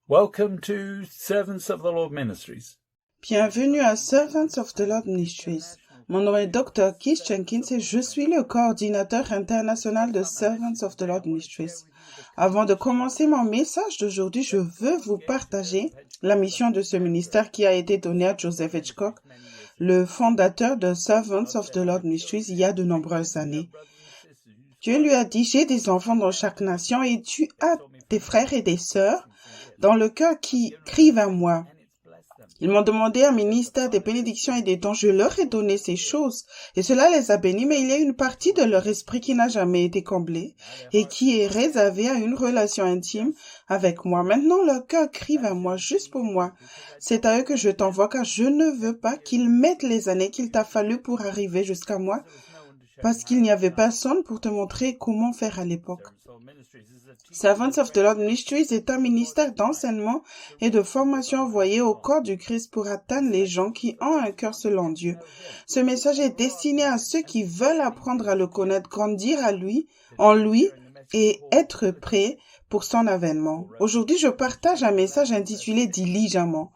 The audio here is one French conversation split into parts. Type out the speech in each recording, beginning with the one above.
Welcome to Servants of the Lord Ministries. Bienvenue à Servants of the Lord Ministries. Mon nom est Dr. Keith Jenkins et je suis le coordinateur international de Servants of the Lord Ministries. Avant de commencer mon message d'aujourd'hui, je veux vous partager la mission de ce ministère qui a été donnée à Joseph Hitchcock, le fondateur de Servants of the Lord Ministries il y a de nombreuses années. Dieu lui a dit, j'ai des enfants dans chaque nation et tu as des frères et des sœurs dans le cœur qui crient à moi. Ils m'ont demandé un ministère des bénédictions et des dons. Je leur ai donné ces choses et cela les a bénis, mais il y a une partie de leur esprit qui n'a jamais été comblée et qui est réservée à une relation intime avec moi. Maintenant, leur cœur crie à moi, juste pour moi. C'est à eux que je t'envoie car je ne veux pas qu'ils mettent les années qu'il t'a fallu pour arriver jusqu'à moi parce qu'il n'y avait personne pour te montrer comment faire à l'époque. Servants of the Lord Ministries est un ministère d'enseignement et de formation envoyé au corps du Christ pour atteindre les gens qui ont un cœur selon Dieu. Ce message est destiné à ceux qui veulent apprendre à le connaître, grandir en lui et être prêts pour son avènement. Aujourd'hui, je partage un message intitulé « Diligemment ».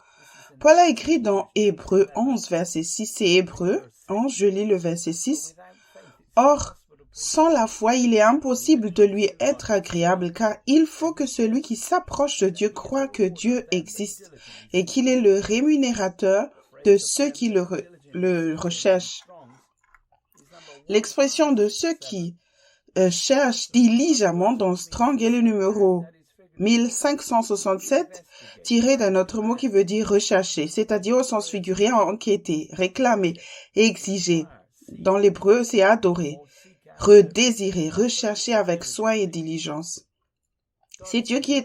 Paul a écrit dans Hébreux 11, verset 6, c'est Hébreux 11, je lis le verset 6. « Or, sans la foi, il est impossible de lui être agréable, car il faut que celui qui s'approche de Dieu croie que Dieu existe et qu'il est le rémunérateur de ceux qui le recherchent. » L'expression de ceux qui cherchent diligemment dans Strong est le numéro 1567, tiré d'un autre mot qui veut dire rechercher, c'est-à-dire au sens figuré, enquêter, réclamer, exiger. Dans l'hébreu, c'est adorer. Redésirer, rechercher avec soin et diligence. C'est Dieu qui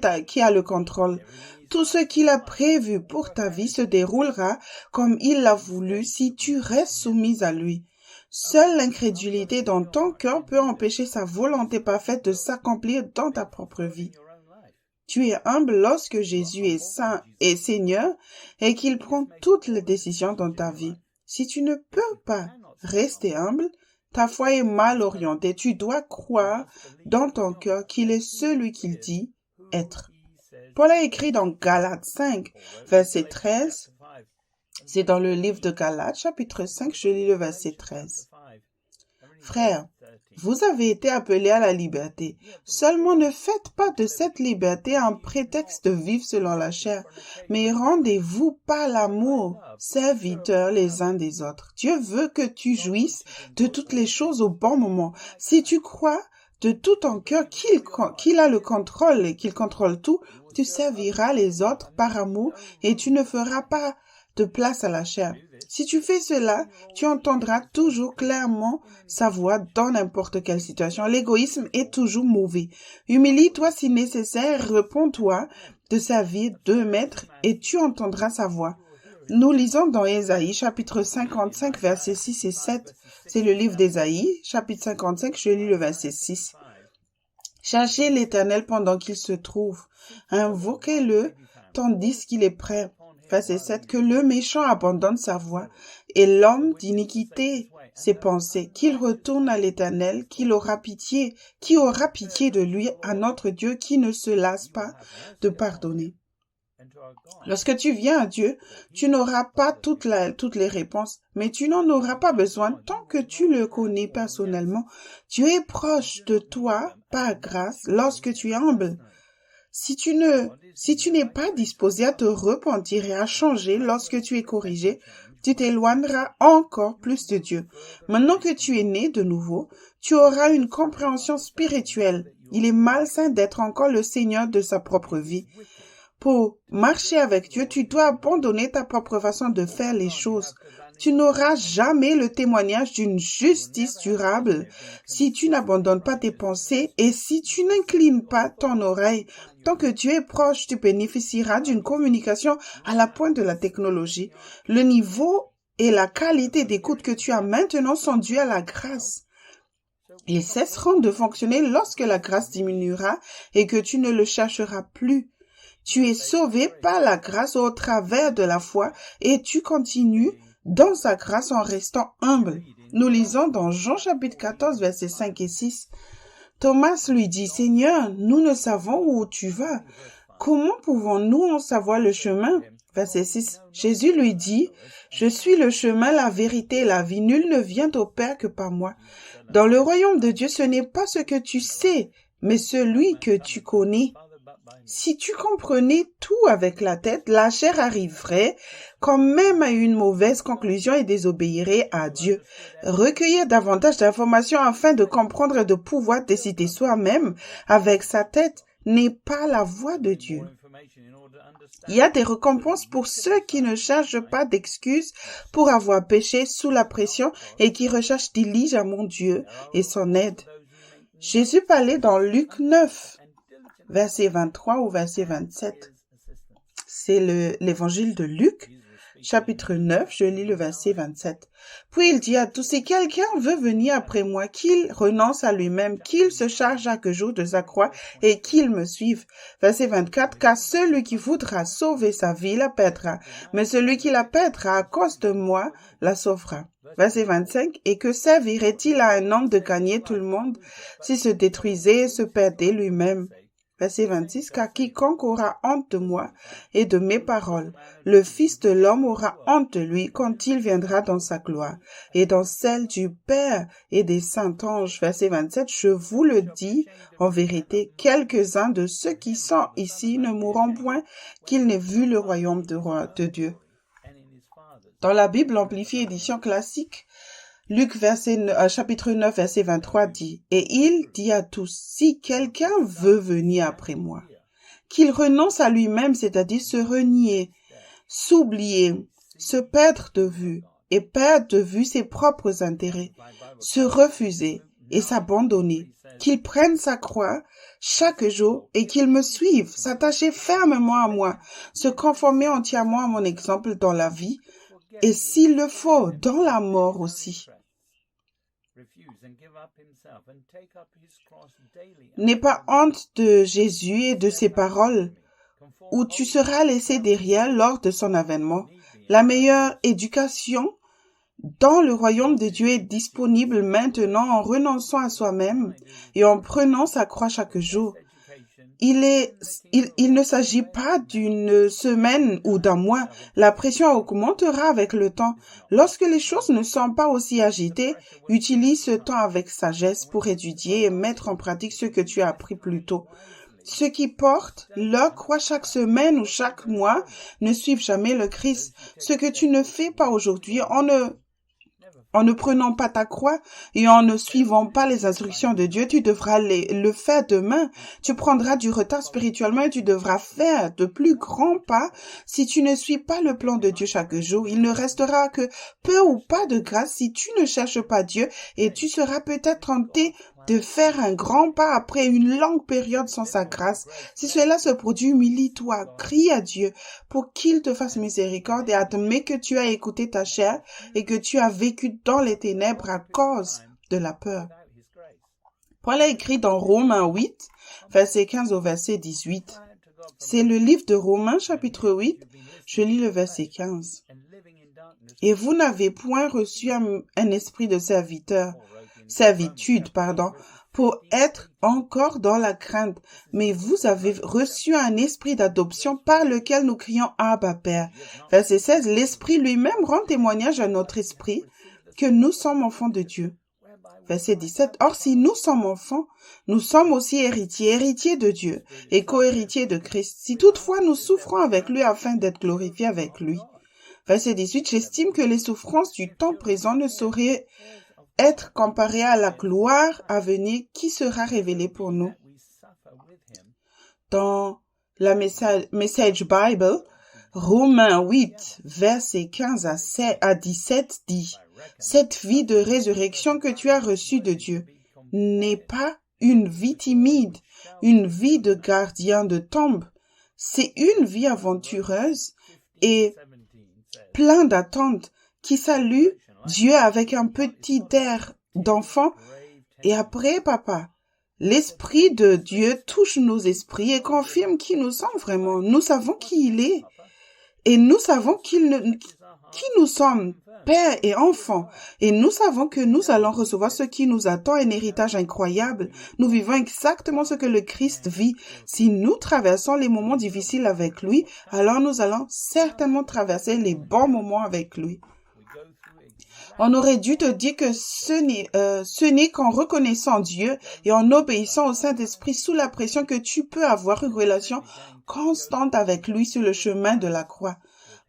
a le contrôle. Tout ce qu'il a prévu pour ta vie se déroulera comme il l'a voulu si tu restes soumise à lui. Seule l'incrédulité dans ton cœur peut empêcher sa volonté parfaite de s'accomplir dans ta propre vie. Tu es humble lorsque Jésus est saint et Seigneur et qu'il prend toutes les décisions dans ta vie. Si tu ne peux pas rester humble, ta foi est mal orientée. Tu dois croire dans ton cœur qu'il est celui qu'il dit être. Paul a écrit dans Galates 5, verset 13. C'est dans le livre de Galates, chapitre 5, je lis le verset 13. Frères, vous avez été appelés à la liberté. Seulement ne faites pas de cette liberté un prétexte de vivre selon la chair, mais rendez-vous par l'amour, serviteurs les uns des autres. Dieu veut que tu jouisses de toutes les choses au bon moment. Si tu crois de tout ton cœur qu'il a le contrôle et qu'il contrôle tout, tu serviras les autres par amour et tu ne feras pas de place à la chair. Si tu fais cela, tu entendras toujours clairement sa voix dans n'importe quelle situation. L'égoïsme est toujours mauvais. Humilie-toi si nécessaire, réponds-toi de sa vie 2 mètres et tu entendras sa voix. Nous lisons dans Ésaïe, chapitre 55, versets 6 et 7. C'est le livre d'Ésaïe, chapitre 55, je lis le verset 6. Cherchez l'Éternel pendant qu'il se trouve. Invoquez-le tandis qu'il est prêt. Verset 7, que le méchant abandonne sa voie et l'homme d'iniquité ses pensées, qu'il retourne à l'Éternel, qui aura pitié de lui, à notre Dieu qui ne se lasse pas de pardonner. Lorsque tu viens à Dieu, tu n'auras pas toutes les réponses, mais tu n'en auras pas besoin tant que tu le connais personnellement. Dieu est proche de toi par grâce lorsque tu es humble. Si tu n'es pas disposé à te repentir et à changer lorsque tu es corrigé, tu t'éloigneras encore plus de Dieu. Maintenant que tu es né de nouveau, tu auras une compréhension spirituelle. Il est malsain d'être encore le Seigneur de sa propre vie. Pour marcher avec Dieu, tu dois abandonner ta propre façon de faire les choses. Tu n'auras jamais le témoignage d'une justice durable si tu n'abandonnes pas tes pensées et si tu n'inclines pas ton oreille. Tant que Dieu est proche, tu bénéficieras d'une communication à la pointe de la technologie. Le niveau et la qualité d'écoute que tu as maintenant sont dus à la grâce. Ils cesseront de fonctionner lorsque la grâce diminuera et que tu ne le chercheras plus. Tu es sauvé par la grâce au travers de la foi et tu continues dans sa grâce en restant humble. Nous lisons dans Jean chapitre 14, versets 5 et 6. Thomas lui dit, « Seigneur, nous ne savons où tu vas. Comment pouvons-nous en savoir le chemin? Verset 6. Jésus lui dit, « Je suis le chemin, la vérité et la vie. Nul ne vient au Père que par moi. » Dans le royaume de Dieu, ce n'est pas ce que tu sais, mais celui que tu connais. Si tu comprenais tout avec la tête, la chair arriverait quand même à une mauvaise conclusion et désobéirait à Dieu. Recueillir davantage d'informations afin de comprendre et de pouvoir décider soi-même avec sa tête n'est pas la voie de Dieu. Il y a des récompenses pour ceux qui ne cherchent pas d'excuses pour avoir péché sous la pression et qui recherchent diligemment Dieu et son aide. Jésus parlait dans Luc 9, verset 23 ou verset 27. C'est l'évangile de Luc, chapitre 9, je lis le verset 27. Puis il dit à tous, si quelqu'un veut venir après moi, qu'il renonce à lui-même, qu'il se charge chaque jour de sa croix et qu'il me suive. Verset 24, car celui qui voudra sauver sa vie la perdra, mais celui qui la perdra à cause de moi la sauvera. Verset 25, et que servirait-il à un homme de gagner tout le monde s'il se détruisait et se perdait lui-même? Verset 26, car quiconque aura honte de moi et de mes paroles, le Fils de l'homme aura honte de lui quand il viendra dans sa gloire et dans celle du Père et des saints anges. Verset 27, je vous le dis, en vérité, quelques-uns de ceux qui sont ici ne mourront point qu'ils n'aient vu le royaume de Dieu. Dans la Bible amplifiée édition classique, Luc chapitre 9, verset 23 dit, « Et il dit à tous, si quelqu'un veut venir après moi, qu'il renonce à lui-même, c'est-à-dire se renier, s'oublier, se perdre de vue et perdre de vue ses propres intérêts, se refuser et s'abandonner, qu'il prenne sa croix chaque jour et qu'il me suive, s'attacher fermement à moi, se conformer entièrement à mon exemple dans la vie et s'il le faut, dans la mort aussi. » N'aie pas honte de Jésus et de ses paroles, ou tu seras laissé derrière lors de son avènement. La meilleure éducation dans le royaume de Dieu est disponible maintenant en renonçant à soi-même et en prenant sa croix chaque jour. Il ne s'agit pas d'une semaine ou d'un mois. La pression augmentera avec le temps. Lorsque les choses ne sont pas aussi agitées, utilise ce temps avec sagesse pour étudier et mettre en pratique ce que tu as appris plus tôt. Ceux qui portent leur croix chaque semaine ou chaque mois ne suivent jamais le Christ. Ce que tu ne fais pas aujourd'hui, en ne prenant pas ta croix et en ne suivant pas les instructions de Dieu, tu devras le faire demain. Tu prendras du retard spirituellement et tu devras faire de plus grands pas si tu ne suis pas le plan de Dieu chaque jour. Il ne restera que peu ou pas de grâce si tu ne cherches pas Dieu et tu seras peut-être tenté de faire un grand pas après une longue période sans sa grâce. Si cela se produit, humilie-toi, crie à Dieu pour qu'il te fasse miséricorde et admets que tu as écouté ta chair et que tu as vécu dans les ténèbres à cause de la peur. Paul a écrit dans Romains 8, verset 15 au verset 18. C'est le livre de Romains, chapitre 8, je lis le verset 15. Et vous n'avez point reçu un esprit de servitude, pour être encore dans la crainte, mais vous avez reçu un esprit d'adoption par lequel nous crions Abba Père. Verset 16, l'Esprit lui-même rend témoignage à notre esprit que nous sommes enfants de Dieu. Verset 17, or si nous sommes enfants, nous sommes aussi héritiers de Dieu et co-héritiers de Christ. Si toutefois nous souffrons avec lui afin d'être glorifiés avec lui. Verset 18, j'estime que les souffrances du temps présent ne sauraient être comparées à la gloire à venir qui sera révélée pour nous. Dans la Message Bible, Romains 8, versets 15 à 17 dit, « Cette vie de résurrection que tu as reçue de Dieu n'est pas une vie timide, une vie de gardien de tombe. C'est une vie aventureuse et plein d'attentes qui salue Dieu avec un petit air d'enfant. Et après, papa, l'Esprit de Dieu touche nos esprits et confirme qui nous sommes vraiment. Nous savons qui il est. Et nous savons qu'il qui nous sommes, père et enfants, et nous savons que nous allons recevoir ce qui nous attend, un héritage incroyable. Nous vivons exactement ce que le Christ vit. Si nous traversons les moments difficiles avec lui, alors nous allons certainement traverser les bons moments avec lui. On aurait dû te dire que ce n'est qu'en reconnaissant Dieu et en obéissant au Saint-Esprit sous la pression que tu peux avoir une relation constante avec lui sur le chemin de la croix.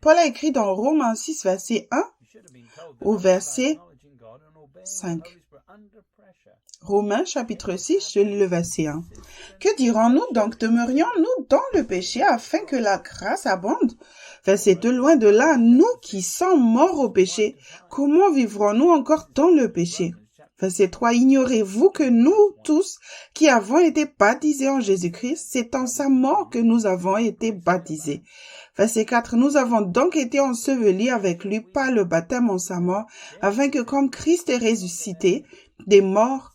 Paul a écrit dans Romains 6, verset 1 au verset 5. Romains chapitre 6, je lis le verset 1. Que dirons-nous donc? Demeurions-nous dans le péché afin que la grâce abonde? Verset 2, loin de là, nous qui sommes morts au péché, comment vivrons-nous encore dans le péché? Verset 3, ignorez-vous que nous tous qui avons été baptisés en Jésus-Christ, c'est en sa mort que nous avons été baptisés. Verset 4, nous avons donc été ensevelis avec lui par le baptême en sa mort, afin que comme Christ est ressuscité des morts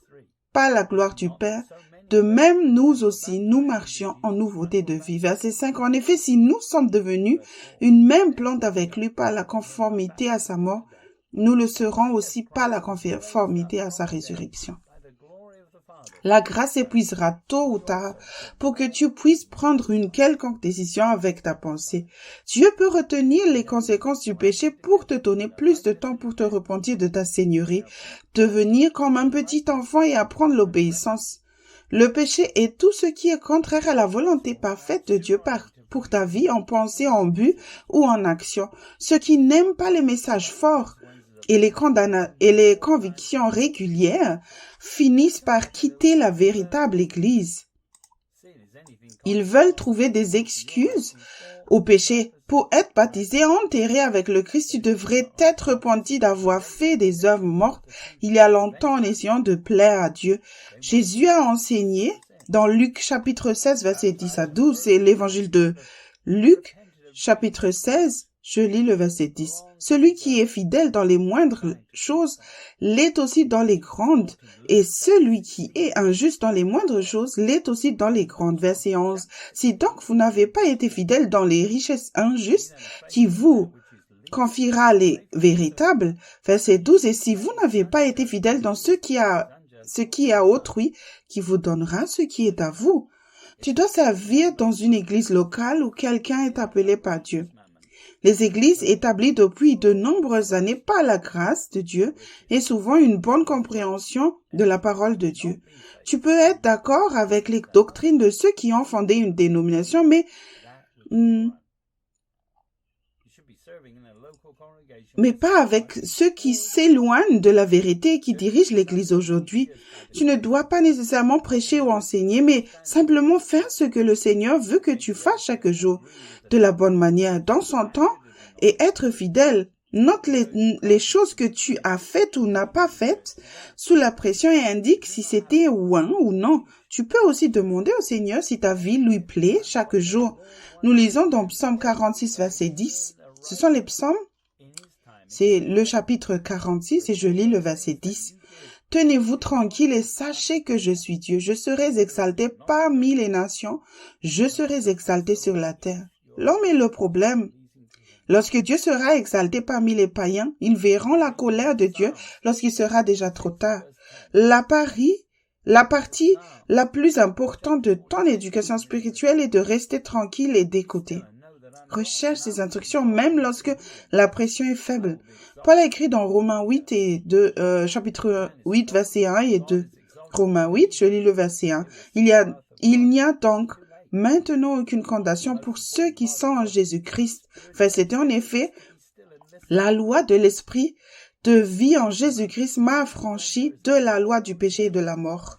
par la gloire du Père, de même nous aussi, nous marchions en nouveauté de vie. Verset 5, en effet, si nous sommes devenus une même plante avec lui par la conformité à sa mort, nous le serons aussi par la conformité à sa résurrection. La grâce s'épuisera tôt ou tard pour que tu puisses prendre une quelconque décision avec ta pensée. Dieu peut retenir les conséquences du péché pour te donner plus de temps pour te repentir de ta seigneurie, devenir comme un petit enfant et apprendre l'obéissance. Le péché est tout ce qui est contraire à la volonté parfaite de Dieu pour ta vie en pensée, en but ou en action. Ceux qui n'aiment pas les messages forts et les convictions régulières finissent par quitter la véritable Église. Ils veulent trouver des excuses au péché. Pour être baptisé, enterré avec le Christ, tu devrais t'être repenti d'avoir fait des œuvres mortes il y a longtemps en essayant de plaire à Dieu. Jésus a enseigné dans Luc chapitre 16, verset 10 à 12, c'est l'évangile de Luc chapitre 16, je lis le verset 10. Celui qui est fidèle dans les moindres choses l'est aussi dans les grandes, et celui qui est injuste dans les moindres choses l'est aussi dans les grandes. Verset 11. Si donc vous n'avez pas été fidèle dans les richesses injustes, qui vous confiera les véritables. Verset 12. Et si vous n'avez pas été fidèle dans ce qui est à autrui, qui vous donnera ce qui est à vous. Tu dois servir dans une église locale où quelqu'un est appelé par Dieu. Les églises établies depuis de nombreuses années par la grâce de Dieu et souvent une bonne compréhension de la parole de Dieu. Tu peux être d'accord avec les doctrines de ceux qui ont fondé une dénomination, mais pas avec ceux qui s'éloignent de la vérité et qui dirigent l'Église aujourd'hui. Tu ne dois pas nécessairement prêcher ou enseigner, mais simplement faire ce que le Seigneur veut que tu fasses chaque jour, de la bonne manière, dans son temps, et être fidèle. Note les choses que tu as faites ou n'as pas faites sous la pression et indique si c'était un ou non. Tu peux aussi demander au Seigneur si ta vie lui plaît chaque jour. Nous lisons dans Psaume 46, verset 10. Ce sont les psaumes. C'est le chapitre 46 et je lis le verset 10. Tenez-vous tranquille et sachez que je suis Dieu. Je serai exalté parmi les nations. Je serai exalté sur la terre. L'homme est le problème. Lorsque Dieu sera exalté parmi les païens, ils verront la colère de Dieu lorsqu'il sera déjà trop tard. La partie la plus importante de ton éducation spirituelle est de rester tranquille et d'écouter. Recherche ces instructions même lorsque la pression est faible. Paul a écrit dans Romains 8 et 2, chapitre 8, verset 1 et 2. Romains 8, je lis le verset 1. Il n'y a donc maintenant aucune condamnation pour ceux qui sont en Jésus-Christ. Verset 2, en effet, la loi de l'esprit de vie en Jésus-Christ m'a affranchi de la loi du péché et de la mort.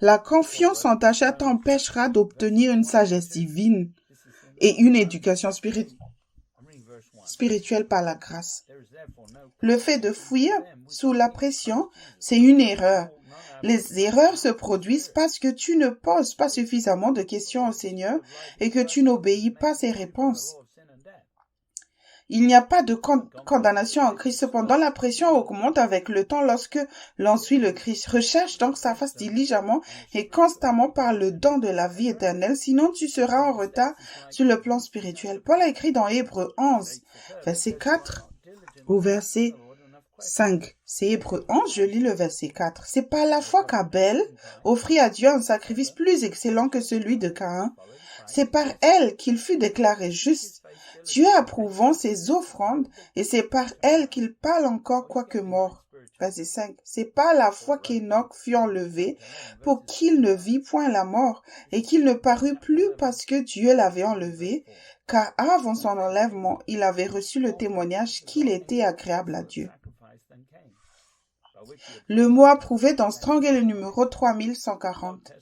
La confiance en ta chair t'empêchera d'obtenir une sagesse divine et une éducation spirituelle par la grâce. Le fait de fuir sous la pression, c'est une erreur. Les erreurs se produisent parce que tu ne poses pas suffisamment de questions au Seigneur et que tu n'obéis pas ses réponses. Il n'y a pas de condamnation en Christ. Cependant, la pression augmente avec le temps lorsque l'on suit le Christ. Recherche donc sa face diligemment et constamment par le don de la vie éternelle, sinon tu seras en retard sur le plan spirituel. Paul a écrit dans Hébreux 11, verset 4, au verset 5. C'est Hébreux 11, je lis le verset 4. C'est par la foi qu'Abel offrit à Dieu un sacrifice plus excellent que celui de Caïn. C'est par elle qu'il fut déclaré juste, Dieu approuvant ses offrandes, et c'est par elle qu'il parle encore quoique mort. Verset 5. C'est par la foi qu'Enoch fut enlevé pour qu'il ne vit point la mort, et qu'il ne parut plus parce que Dieu l'avait enlevé, car avant son enlèvement, il avait reçu le témoignage qu'il était agréable à Dieu. Le mot approuvé dans Strong est le numéro 3140.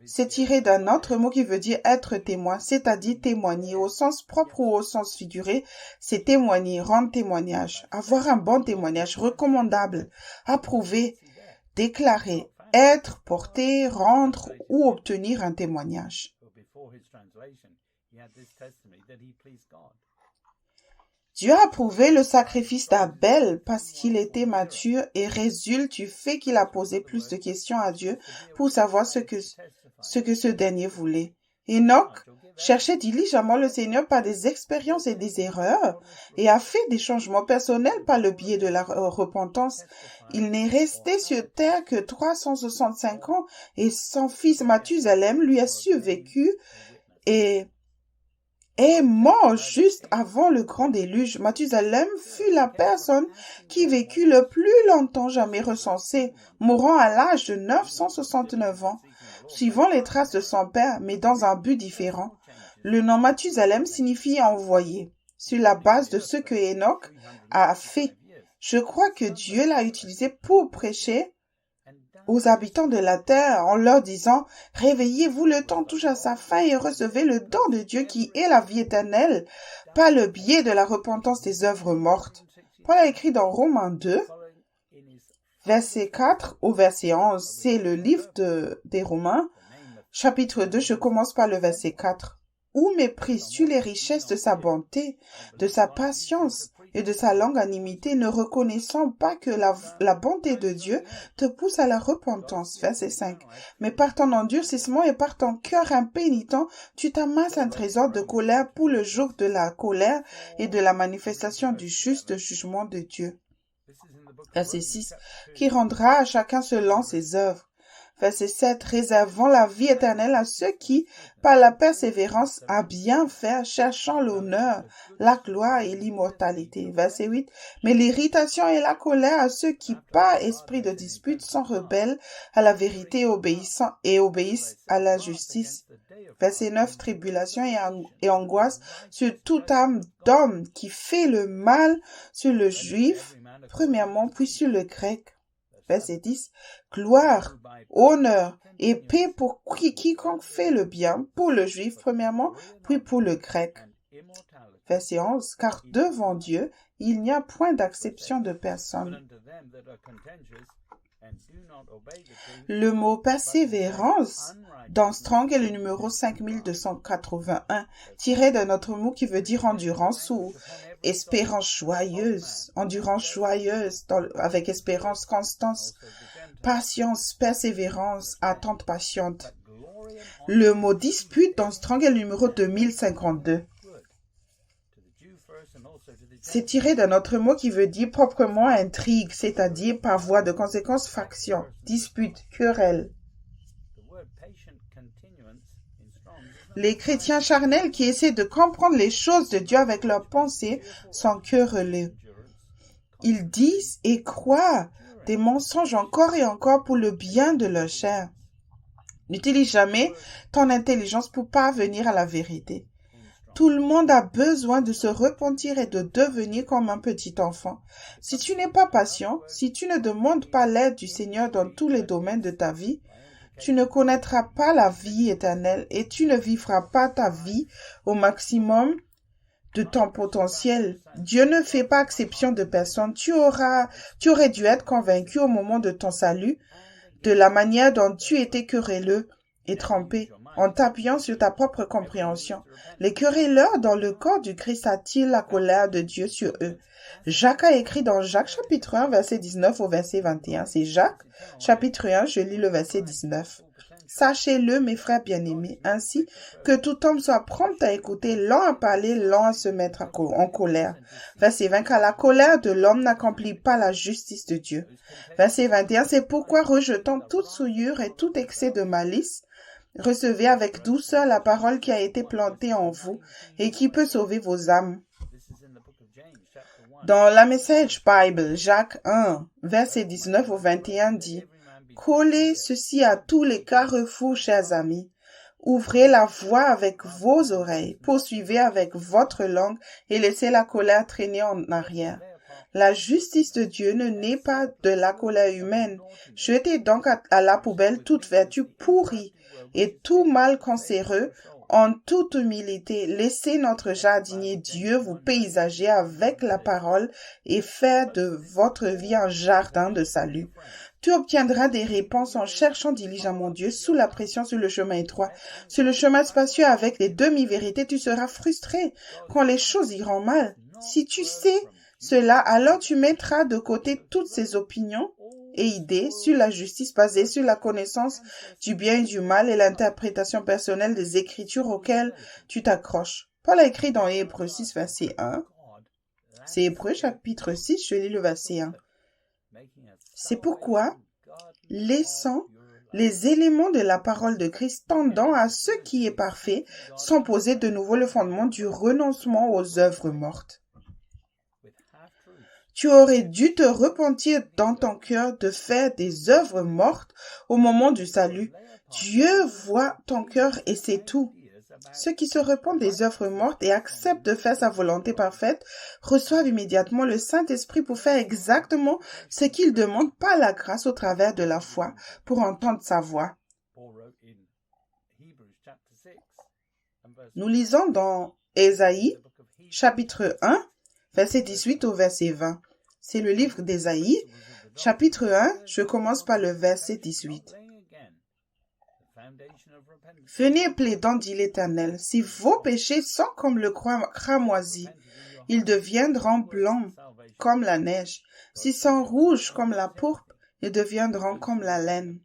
C'est tiré d'un autre mot qui veut dire être témoin, c'est-à-dire témoigner au sens propre ou au sens figuré. C'est témoigner, rendre témoignage, avoir un bon témoignage recommandable, approuvé, déclarer, être, porter, rendre ou obtenir un témoignage. Dieu a approuvé le sacrifice d'Abel parce qu'il était mature et résulte du fait qu'il a posé plus de questions à Dieu pour savoir ce que ce dernier voulait. Enoch cherchait diligemment le Seigneur par des expériences et des erreurs et a fait des changements personnels par le biais de la repentance. Il n'est resté sur terre que 365 ans et son fils Mathusalem lui a survécu et est mort juste avant le grand déluge. Mathusalem fut la personne qui vécut le plus longtemps jamais recensée, mourant à l'âge de 969 ans, suivant les traces de son père, mais dans un but différent. Le nom Mathusalem signifie envoyé, sur la base de ce que Enoch a fait. Je crois que Dieu l'a utilisé pour prêcher aux habitants de la terre en leur disant « Réveillez-vous, le temps touche à sa fin et recevez le don de Dieu qui est la vie éternelle par le biais de la repentance des œuvres mortes. » Paul a écrit dans Romains 2, verset 4 au verset 11. C'est le livre des Romains, chapitre 2, je commence par le verset 4. « Où méprises-tu les richesses de sa bonté, de sa patience et de sa longanimité, ne reconnaissant pas que la bonté de Dieu te pousse à la repentance. » Verset 5. « Mais par ton endurcissement et par ton cœur impénitent, tu t'amasses un trésor de colère pour le jour de la colère et de la manifestation du juste jugement de Dieu. » Verset 6. « Qui rendra à chacun selon ses œuvres. » Verset 7. « Réservant la vie éternelle à ceux qui, par la persévérance à bien faire, cherchant l'honneur, la gloire et l'immortalité. » Verset 8. « Mais l'irritation et la colère à ceux qui, par esprit de dispute, sont rebelles à la vérité et obéissent à la justice. » Verset 9. « Tribulation et angoisse sur toute âme d'homme qui fait le mal, sur le juif, premièrement, puis sur le grec. » Verset 10. « Gloire, honneur et paix pour quiconque fait le bien, pour le juif premièrement, puis pour le grec. » Verset 11. « Car devant Dieu, il n'y a point d'acception de personne. » Le mot persévérance dans Strong est le numéro 5281, tiré d'un autre mot qui veut dire endurance ou espérance joyeuse, avec espérance, constance, patience, persévérance, attente patiente. Le mot dispute dans Strong est le numéro 2052. C'est tiré d'un autre mot qui veut dire proprement intrigue, c'est-à-dire par voie de conséquence faction, dispute, querelle. Les chrétiens charnels qui essaient de comprendre les choses de Dieu avec leurs pensées sont querelleux. Ils disent et croient des mensonges encore et encore pour le bien de leur chair. N'utilise jamais ton intelligence pour parvenir à la vérité. Tout le monde a besoin de se repentir et de devenir comme un petit enfant. Si tu n'es pas patient, si tu ne demandes pas l'aide du Seigneur dans tous les domaines de ta vie, tu ne connaîtras pas la vie éternelle et tu ne vivras pas ta vie au maximum de ton potentiel. Dieu ne fait pas exception de personne. Tu aurais dû être convaincu au moment de ton salut de la manière dont tu étais querelleux et trompé, en t'appuyant sur ta propre compréhension. Les querelleurs dans le corps du Christ attirent la colère de Dieu sur eux. Jacques a écrit dans Jacques chapitre 1, verset 19 au verset 21. C'est Jacques chapitre 1, je lis le verset 19. Sachez-le, mes frères bien-aimés, ainsi que tout homme soit prompt à écouter, lent à parler, lent à se mettre en colère. Verset 20, car la colère de l'homme n'accomplit pas la justice de Dieu. Verset 21, c'est pourquoi rejetant toute souillure et tout excès de malice, recevez avec douceur la parole qui a été plantée en vous et qui peut sauver vos âmes. Dans la Message Bible, Jacques 1, verset 19 au 21 dit, « Collez ceci à tous les carrefours, chers amis. Ouvrez la voie avec vos oreilles, poursuivez avec votre langue et laissez la colère traîner en arrière. La justice de Dieu ne naît pas de la colère humaine. Jetez donc à la poubelle toute vertu pourrie et tout mal cancéreux. En toute humilité, laissez notre jardinier Dieu vous paysager avec la parole et faire de votre vie un jardin de salut. Tu obtiendras des réponses en cherchant diligemment Dieu sous la pression sur le chemin étroit. Sur le chemin spacieux avec les demi-vérités, tu seras frustré quand les choses iront mal. Si tu sais cela, alors tu mettras de côté toutes ces opinions et idées sur la justice basée sur la connaissance du bien et du mal et l'interprétation personnelle des Écritures auxquelles tu t'accroches. Paul a écrit dans Hébreux 6, verset 1. C'est Hébreux chapitre 6, je lis le verset 1. C'est pourquoi, laissant les éléments de la parole de Christ tendant à ce qui est parfait, sont posés de nouveau le fondement du renoncement aux œuvres mortes. Tu aurais dû te repentir dans ton cœur de faire des œuvres mortes au moment du salut. Dieu voit ton cœur et c'est tout. Ceux qui se repentent des œuvres mortes et acceptent de faire sa volonté parfaite reçoivent immédiatement le Saint-Esprit pour faire exactement ce qu'ils demandent par la grâce au travers de la foi pour entendre sa voix. Nous lisons dans Ésaïe, chapitre 1, verset 18 au verset 20. C'est le livre d'Ésaïe, chapitre 1, je commence par le verset 18. « Venez plaidant, dit l'Éternel, si vos péchés sont comme le cramoisi, ils deviendront blancs comme la neige. S'ils sont rouges comme la pourpre, ils deviendront comme la laine. »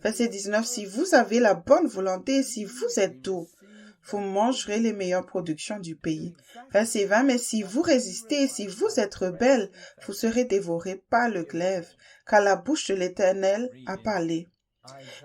Verset 19. « Si vous avez la bonne volonté et si vous êtes doux, vous mangerez les meilleures productions du pays. » Verset 20. « Mais si vous résistez et si vous êtes rebelles, vous serez dévorés par le glaive, car la bouche de l'Éternel a parlé. »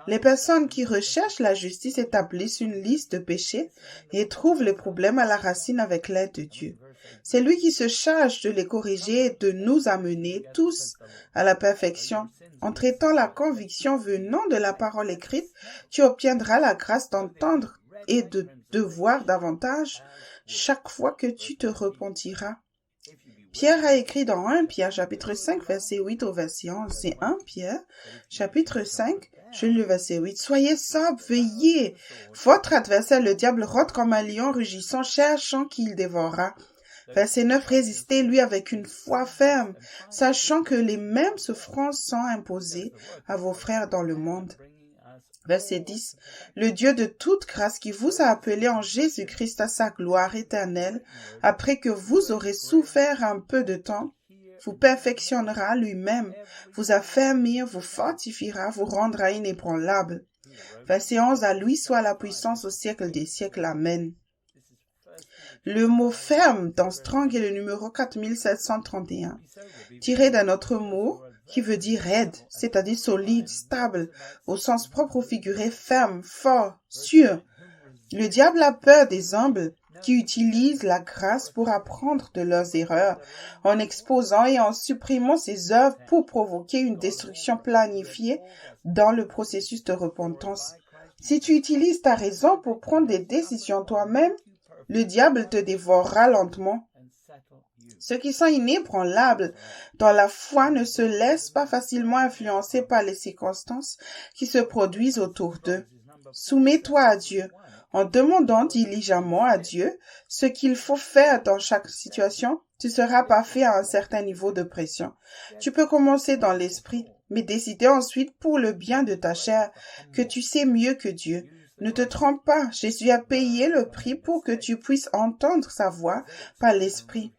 Les personnes qui recherchent la justice établissent une liste de péchés et trouvent les problèmes à la racine avec l'aide de Dieu. C'est lui qui se charge de les corriger et de nous amener tous à la perfection. En traitant la conviction venant de la parole écrite, tu obtiendras la grâce d'entendre et de voir davantage chaque fois que tu te repentiras. Pierre a écrit dans 1 Pierre, chapitre 5, verset 8 au verset 11. C'est 1 Pierre, chapitre 5, je lis le verset 8. « Soyez sobres, veillez. Votre adversaire, le diable, rôde comme un lion rugissant, cherchant qui il dévorera. » Verset 9. « Résistez-lui avec une foi ferme, sachant que les mêmes souffrances sont imposées à vos frères dans le monde. » Verset 10. « Le Dieu de toute grâce qui vous a appelé en Jésus-Christ à sa gloire éternelle, après que vous aurez souffert un peu de temps, vous perfectionnera lui-même, vous affermira, vous fortifiera, vous rendra inébranlable. » Verset 11. « À lui soit la puissance au siècle des siècles. Amen. » Le mot « ferme » dans Strong est le numéro 4731, tiré d'un autre mot qui veut dire raide, c'est-à-dire solide, stable, au sens propre ou figuré, ferme, fort, sûr. Le diable a peur des humbles qui utilisent la grâce pour apprendre de leurs erreurs, en exposant et en supprimant ses œuvres pour provoquer une destruction planifiée dans le processus de repentance. Si tu utilises ta raison pour prendre des décisions toi-même, le diable te dévorera lentement. Ceux qui sont inébranlables dans la foi ne se laissent pas facilement influencer par les circonstances qui se produisent autour d'eux. Soumets-toi à Dieu en demandant diligemment à Dieu ce qu'il faut faire dans chaque situation. Tu seras parfait à un certain niveau de pression. Tu peux commencer dans l'esprit, mais décider ensuite pour le bien de ta chair que tu sais mieux que Dieu. Ne te trompe pas, Jésus a payé le prix pour que tu puisses entendre sa voix par l'esprit.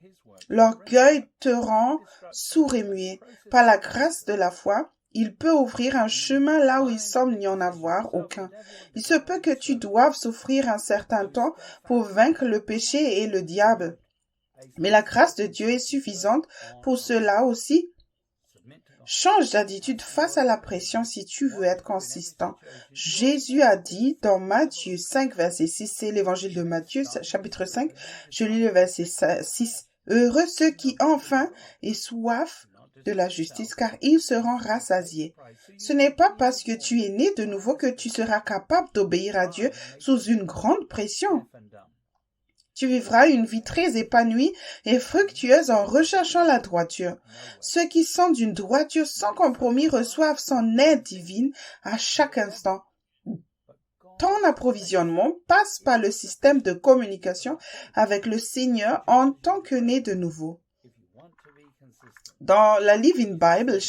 L'orgueil te rend sourd et muet. Par la grâce de la foi, Il peut ouvrir un chemin là où il semble n'y en avoir aucun. Il se peut que tu doives souffrir un certain temps pour vaincre le péché et le diable. Mais la grâce de Dieu est suffisante pour cela aussi. Change d'attitude face à la pression si tu veux être consistant. Jésus a dit dans Matthieu 5, verset 6, c'est l'évangile de Matthieu, chapitre 5, je lis le verset 6. Heureux ceux qui ont faim et soif de la justice, car ils seront rassasiés. Ce n'est pas parce que tu es né de nouveau que tu seras capable d'obéir à Dieu sous une grande pression. Tu vivras une vie très épanouie et fructueuse en recherchant la droiture. Ceux qui sont d'une droiture sans compromis reçoivent son aide divine à chaque instant. Ton approvisionnement passe par le système de communication avec le Seigneur en tant que né de nouveau. Dans la Living Bible,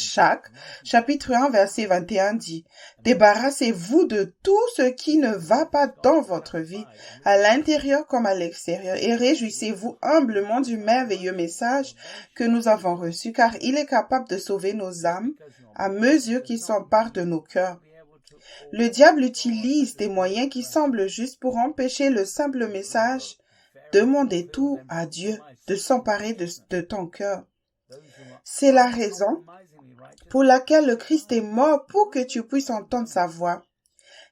chapitre 1, verset 21 dit « Débarrassez-vous de tout ce qui ne va pas dans votre vie, à l'intérieur comme à l'extérieur, et réjouissez-vous humblement du merveilleux message que nous avons reçu, car il est capable de sauver nos âmes à mesure qu'il s'empare de nos cœurs. » Le diable utilise des moyens qui semblent justes pour empêcher le simple message. Demandez tout à Dieu de s'emparer de ton cœur. C'est la raison pour laquelle le Christ est mort pour que tu puisses entendre sa voix.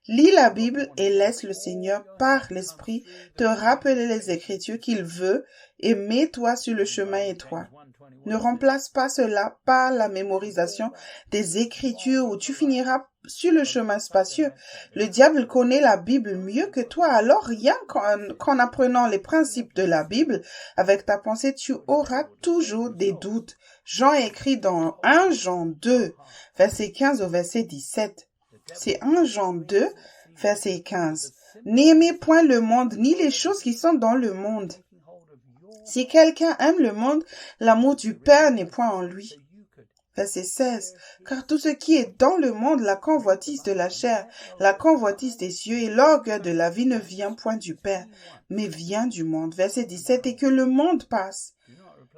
Lis la Bible et laisse le Seigneur, par l'Esprit, te rappeler les Écritures qu'il veut et mets-toi sur le chemin étroit. Ne remplace pas cela par la mémorisation des Écritures où tu finiras sur le chemin spacieux. Le diable connaît la Bible mieux que toi, alors rien qu'en apprenant les principes de la Bible, avec ta pensée, tu auras toujours des doutes. Jean écrit dans 1 Jean 2, verset 15 au verset 17. C'est 1 Jean 2, verset 15. N'aimez point le monde, ni les choses qui sont dans le monde. Si quelqu'un aime le monde, l'amour du Père n'est point en lui. Verset 16. Car tout ce qui est dans le monde, la convoitise de la chair, la convoitise des yeux et l'orgueil de la vie ne vient point du Père, mais vient du monde. Verset 17. Et que le monde passe.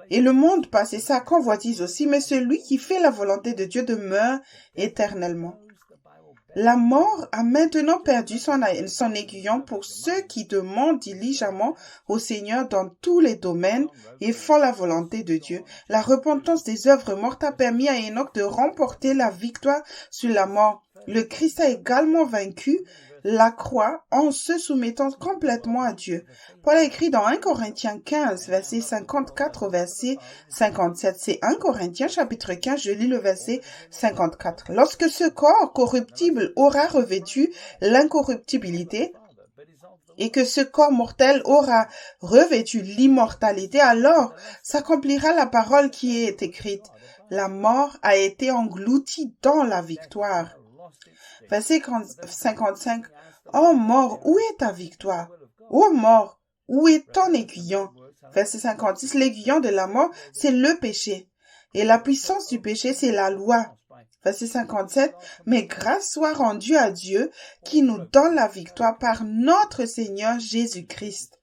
Et le monde passe et sa convoitise aussi, mais celui qui fait la volonté de Dieu demeure éternellement. La mort a maintenant perdu son aiguillon pour ceux qui demandent diligemment au Seigneur dans tous les domaines et font la volonté de Dieu. La repentance des œuvres mortes a permis à Enoch de remporter la victoire sur la mort. Le Christ a également vaincu la croix en se soumettant complètement à Dieu. Paul a écrit dans 1 Corinthiens 15, verset 54 au verset 57. C'est 1 Corinthiens chapitre 15, je lis le verset 54. Lorsque ce corps corruptible aura revêtu l'incorruptibilité et que ce corps mortel aura revêtu l'immortalité, alors s'accomplira la parole qui est écrite. La mort a été engloutie dans la victoire. Verset 55. Oh mort, où est ta victoire? Oh mort, où est ton aiguillon? Verset 56. L'aiguillon de la mort, c'est le péché. Et la puissance du péché, c'est la loi. Verset 57. Mais grâce soit rendue à Dieu qui nous donne la victoire par notre Seigneur Jésus-Christ.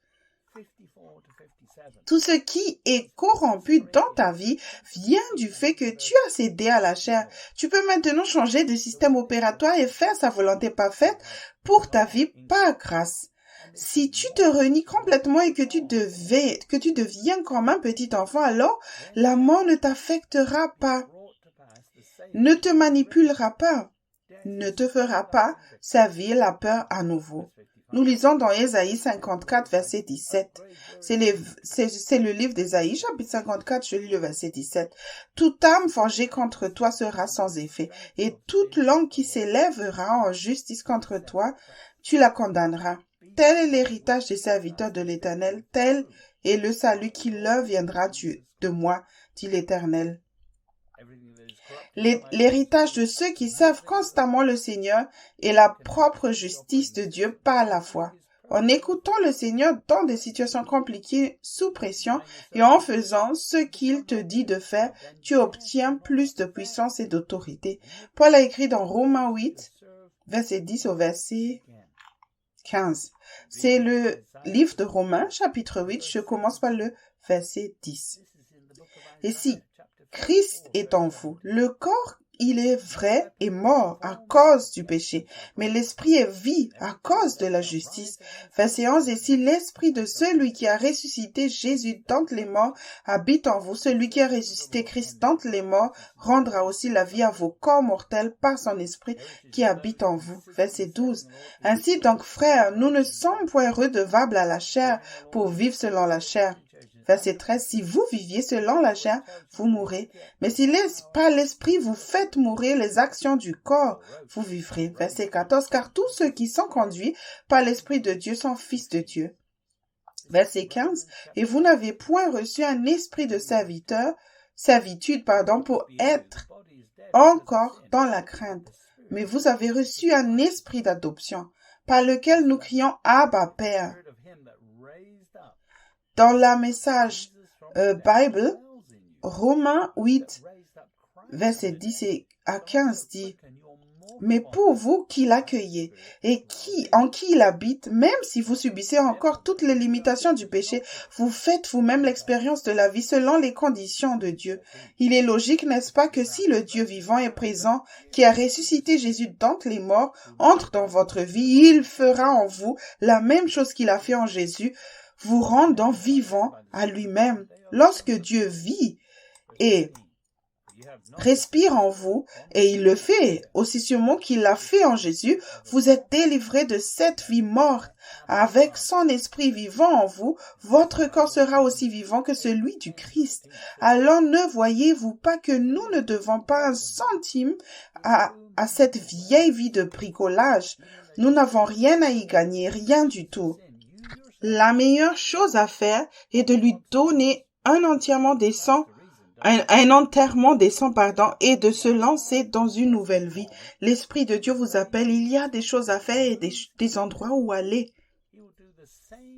Tout ce qui est corrompu dans ta vie vient du fait que tu as cédé à la chair. Tu peux maintenant changer de système opératoire et faire sa volonté parfaite pour ta vie par grâce. Si tu te renies complètement et que tu deviens comme un petit enfant, alors la mort ne t'affectera pas, ne te manipulera pas, ne te fera pas servir la peur à nouveau. Nous lisons dans Ésaïe 54, verset 17. C'est le livre d'Ésaïe, chapitre 54, je lis le verset 17. Toute âme forgée contre toi sera sans effet, et toute langue qui s'élèvera en justice contre toi, tu la condamneras. Tel est l'héritage des serviteurs de l'Éternel, tel est le salut qui leur viendra de moi, dit l'Éternel. L'héritage de ceux qui servent constamment le Seigneur est la propre justice de Dieu par la foi. En écoutant le Seigneur dans des situations compliquées, sous pression, et en faisant ce qu'il te dit de faire, tu obtiens plus de puissance et d'autorité. Paul a écrit dans Romains 8, verset 10 au verset 15. C'est le livre de Romains, chapitre 8, je commence par le verset 10. Et si Christ est en vous, le corps il est vrai et mort à cause du péché, mais l'esprit est vie à cause de la justice. Verset 11, et si l'esprit de celui qui a ressuscité Jésus d'entre les morts habite en vous, celui qui a ressuscité Christ d'entre les morts rendra aussi la vie à vos corps mortels par son esprit qui habite en vous. Verset 12, ainsi donc, frères, nous ne sommes point redevables à la chair pour vivre selon la chair. Verset 13, si vous viviez selon la chair, vous mourrez. Mais si par l'esprit vous faites mourir les actions du corps, vous vivrez. Verset 14, car tous ceux qui sont conduits par l'esprit de Dieu sont fils de Dieu. Verset 15, et vous n'avez point reçu un esprit de servitude, pour être encore dans la crainte. Mais vous avez reçu un esprit d'adoption, par lequel nous crions Abba, Père. Dans la Message Bible, Romains 8, versets 10 à 15 dit, mais pour vous qui l'accueillez et en qui il habite, même si vous subissez encore toutes les limitations du péché, vous faites vous-même l'expérience de la vie selon les conditions de Dieu. Il est logique, n'est-ce pas, que si le Dieu vivant et présent, qui a ressuscité Jésus d'entre les morts, entre dans votre vie, il fera en vous la même chose qu'il a fait en Jésus, vous rendant vivant à lui-même. Lorsque Dieu vit et respire en vous, et il le fait aussi sûrement qu'il l'a fait en Jésus, vous êtes délivrés de cette vie morte. Avec son esprit vivant en vous, votre corps sera aussi vivant que celui du Christ. Alors ne voyez-vous pas que nous ne devons pas un centime à cette vieille vie de bricolage? Nous n'avons rien à y gagner, rien du tout. La meilleure chose à faire est de lui donner un enterrement décent, et de se lancer dans une nouvelle vie. L'Esprit de Dieu vous appelle, il y a des choses à faire et des endroits où aller.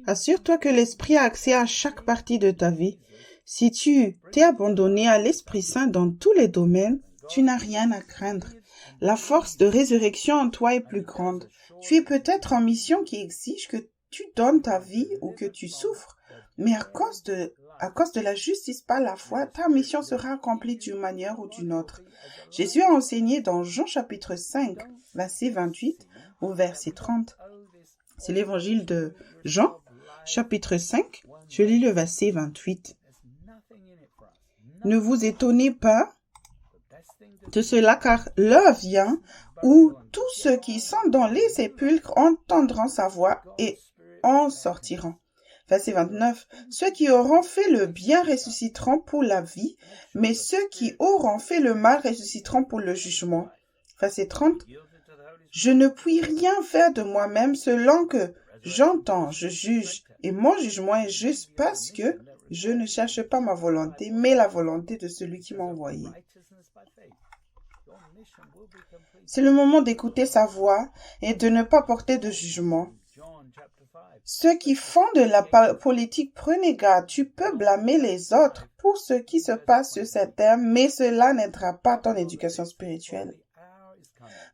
Assure-toi que l'Esprit a accès à chaque partie de ta vie. Si tu t'es abandonné à l'Esprit Saint dans tous les domaines, tu n'as rien à craindre. La force de résurrection en toi est plus grande. Tu es peut-être en mission qui exige que tu donnes ta vie ou que tu souffres, mais à cause de la justice par la foi, ta mission sera accomplie d'une manière ou d'une autre. Jésus a enseigné dans Jean chapitre 5, verset 28 au verset 30. C'est l'évangile de Jean, chapitre 5, je lis le verset 28. Ne vous étonnez pas de cela, car l'heure vient où tous ceux qui sont dans les sépulcres entendront sa voix et en sortiront. Verset 29. Ceux qui auront fait le bien ressusciteront pour la vie, mais ceux qui auront fait le mal ressusciteront pour le jugement. Verset 30. Je ne puis rien faire de moi-même, selon que j'entends, je juge, et mon jugement est juste parce que je ne cherche pas ma volonté, mais la volonté de celui qui m'a envoyé. C'est le moment d'écouter sa voix et de ne pas porter de jugement. Ceux qui font de la politique, prenez garde. Tu peux blâmer les autres pour ce qui se passe sur cette terre, mais cela n'aidera pas ton éducation spirituelle.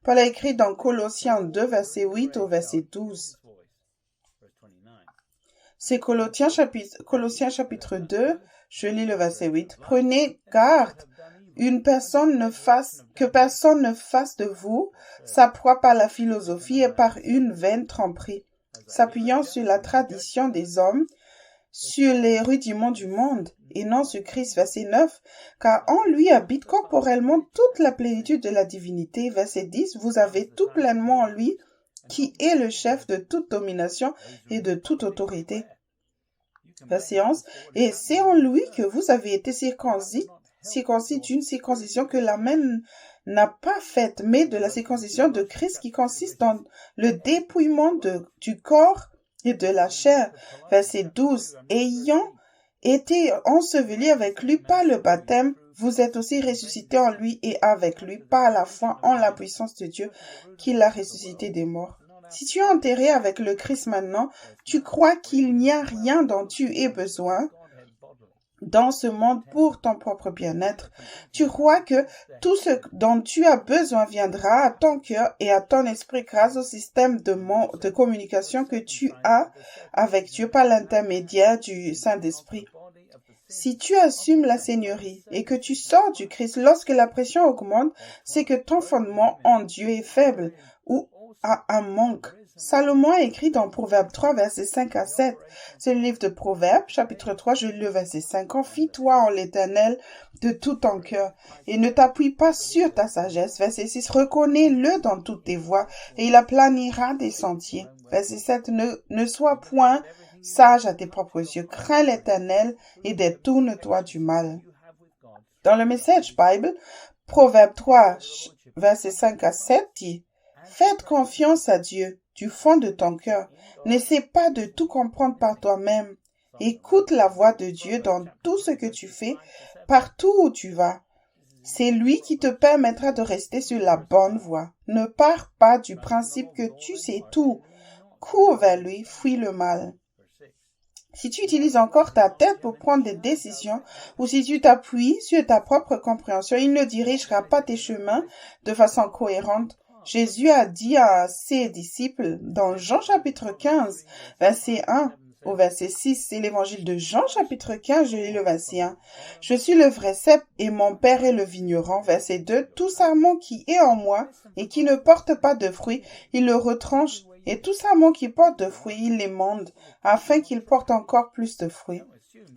Paul a écrit dans Colossiens 2, verset 8 au verset 12. C'est Colossiens chapitre 2, je lis le verset 8. Prenez garde. Que personne ne fasse de vous sa proie par la philosophie et par une vaine tromperie, s'appuyant sur la tradition des hommes, sur les rudiments du monde, et non sur Christ. Verset 9, car en lui habite corporellement toute la plénitude de la divinité. Verset 10, vous avez tout pleinement en lui, qui est le chef de toute domination et de toute autorité. Verset 11, et c'est en lui que vous avez été circoncis d'une circoncision que la main n'a pas faite, mais de la circoncision de Christ qui consiste dans le dépouillement du corps et de la chair. Verset 12. Ayant été ensevelis avec lui par le baptême, vous êtes aussi ressuscités en lui et avec lui par la foi en la puissance de Dieu qui l'a ressuscité des morts. Si tu es enterré avec le Christ maintenant, tu crois qu'il n'y a rien dont tu aies besoin dans ce monde pour ton propre bien-être. Tu crois que tout ce dont tu as besoin viendra à ton cœur et à ton esprit grâce au système de communication que tu as avec Dieu par l'intermédiaire du Saint-Esprit. Si tu assumes la seigneurie et que tu sors du Christ lorsque la pression augmente, c'est que ton fondement en Dieu est faible ou a un manque. Salomon a écrit dans Proverbe 3, versets 5 à 7. C'est le livre de Proverbes, chapitre 3, je lis le verset 5. Confie-toi en l'Éternel de tout ton cœur et ne t'appuie pas sur ta sagesse. Verset 6. Reconnais-le dans toutes tes voies et il aplanira des sentiers. Verset 7. Ne sois point sage à tes propres yeux. Crains l'Éternel et détourne-toi du mal. Dans le Message Bible, Proverbe 3, versets 5 à 7 dit « Faites confiance à Dieu du fond de ton cœur. N'essaie pas de tout comprendre par toi-même. Écoute la voix de Dieu dans tout ce que tu fais, partout où tu vas. C'est lui qui te permettra de rester sur la bonne voie. Ne pars pas du principe que tu sais tout. Cours vers lui, fuis le mal. » Si tu utilises encore ta tête pour prendre des décisions ou si tu t'appuies sur ta propre compréhension, il ne dirigera pas tes chemins de façon cohérente. Jésus a dit à ses disciples dans Jean chapitre 15, verset 1 au verset 6, c'est l'évangile de Jean chapitre 15, je lis le verset 1. « Je suis le vrai cep et mon père est le vigneron. » Verset 2, « Tout sarment qui est en moi et qui ne porte pas de fruits, il le retranche. Et tout sarment qui porte de fruits, il l'émonde, afin qu'il porte encore plus de fruits. »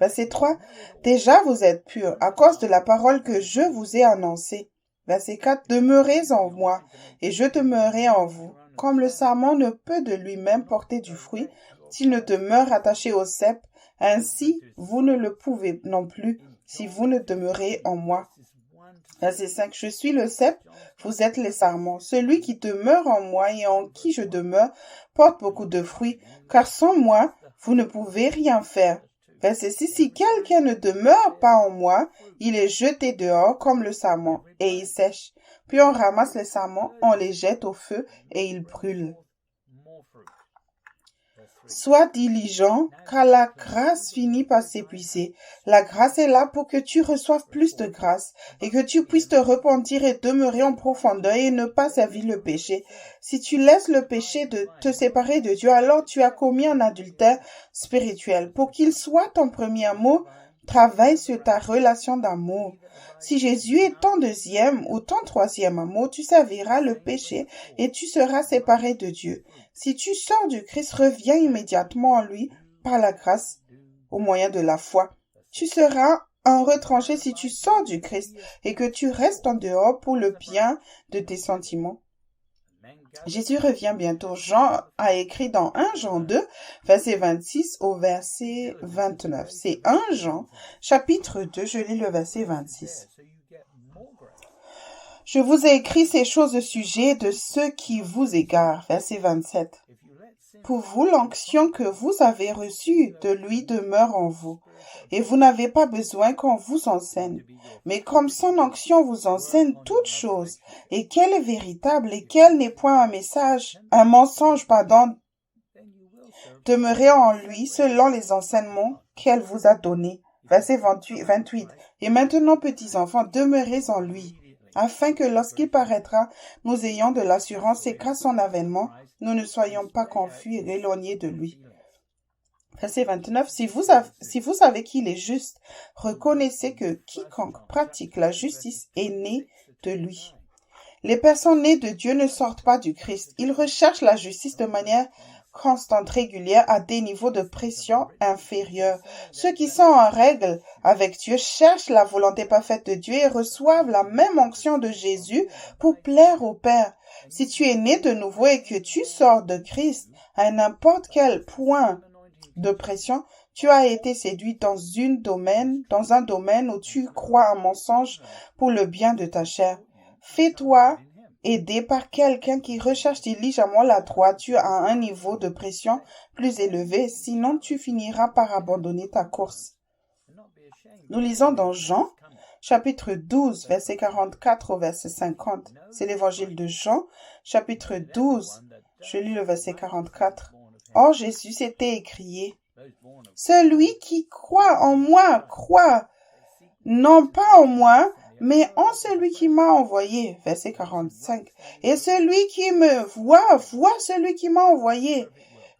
Verset 3. « Déjà vous êtes purs, à cause de la parole que je vous ai annoncée. » Verset 4. « Demeurez en moi, et je demeurerai en vous. Comme le sarment ne peut de lui-même porter du fruit, s'il ne demeure attaché au cep, ainsi vous ne le pouvez non plus, si vous ne demeurez en moi. » Verset 5. « Je suis le cep, vous êtes les sarments. Celui qui demeure en moi et en qui je demeure porte beaucoup de fruits, car sans moi, vous ne pouvez rien faire. » Verset 6. « Si quelqu'un ne demeure pas en moi, il est jeté dehors comme le sarment, et il sèche. Puis on ramasse les sarments, on les jette au feu, et ils brûlent. » Sois diligent, car la grâce finit par s'épuiser. La grâce est là pour que tu reçoives plus de grâce et que tu puisses te repentir et demeurer en profondeur et ne pas servir le péché. Si tu laisses le péché de te séparer de Dieu, alors tu as commis un adultère spirituel. Pour qu'il soit ton premier amour, travaille sur ta relation d'amour. Si Jésus est ton deuxième ou ton troisième amour, tu serviras le péché et tu seras séparé de Dieu. Si tu sors du Christ, reviens immédiatement en lui par la grâce au moyen de la foi. Tu seras un retranché si tu sors du Christ et que tu restes en dehors pour le bien de tes sentiments. Jésus revient bientôt. Jean a écrit dans 1 Jean 2, verset 26 au verset 29. C'est 1 Jean, chapitre 2, je lis le verset 26. « Je vous ai écrit ces choses au sujet de ceux qui vous égarent. » Verset 27. « Pour vous, l'onction que vous avez reçue de lui demeure en vous, et vous n'avez pas besoin qu'on vous enseigne. Mais comme son onction vous enseigne toutes choses, et qu'elle est véritable, et qu'elle n'est point un mensonge, demeurez en lui selon les enseignements qu'elle vous a donnés. » Verset 28. « Et maintenant, petits enfants, demeurez en lui, afin que lorsqu'il paraîtra, nous ayons de l'assurance et qu'à son avènement, nous ne soyons pas confus et éloignés de lui. » Verset 29. Si vous savez qu'il est juste, reconnaissez que quiconque pratique la justice est né de lui. Les personnes nées de Dieu ne sortent pas du Christ. Ils recherchent la justice de manière constante, régulière, à des niveaux de pression inférieurs. Ceux qui sont en règle avec Dieu cherchent la volonté parfaite de Dieu et reçoivent la même onction de Jésus pour plaire au Père. Si tu es né de nouveau et que tu sors de Christ à n'importe quel point de pression, tu as été séduit dans un domaine où tu crois un mensonge pour le bien de ta chair. Fais-toi aider par quelqu'un qui recherche diligemment la droiture à un niveau de pression plus élevé, sinon tu finiras par abandonner ta course. Nous lisons dans Jean, chapitre 12, verset 44 au verset 50. C'est l'évangile de Jean, chapitre 12. Je lis le verset 44. « Or Jésus s'était écrié, « Celui qui croit en moi, croit, non pas en moi, mais en celui qui m'a envoyé. » Verset 45. « Et celui qui me voit, voit celui qui m'a envoyé. »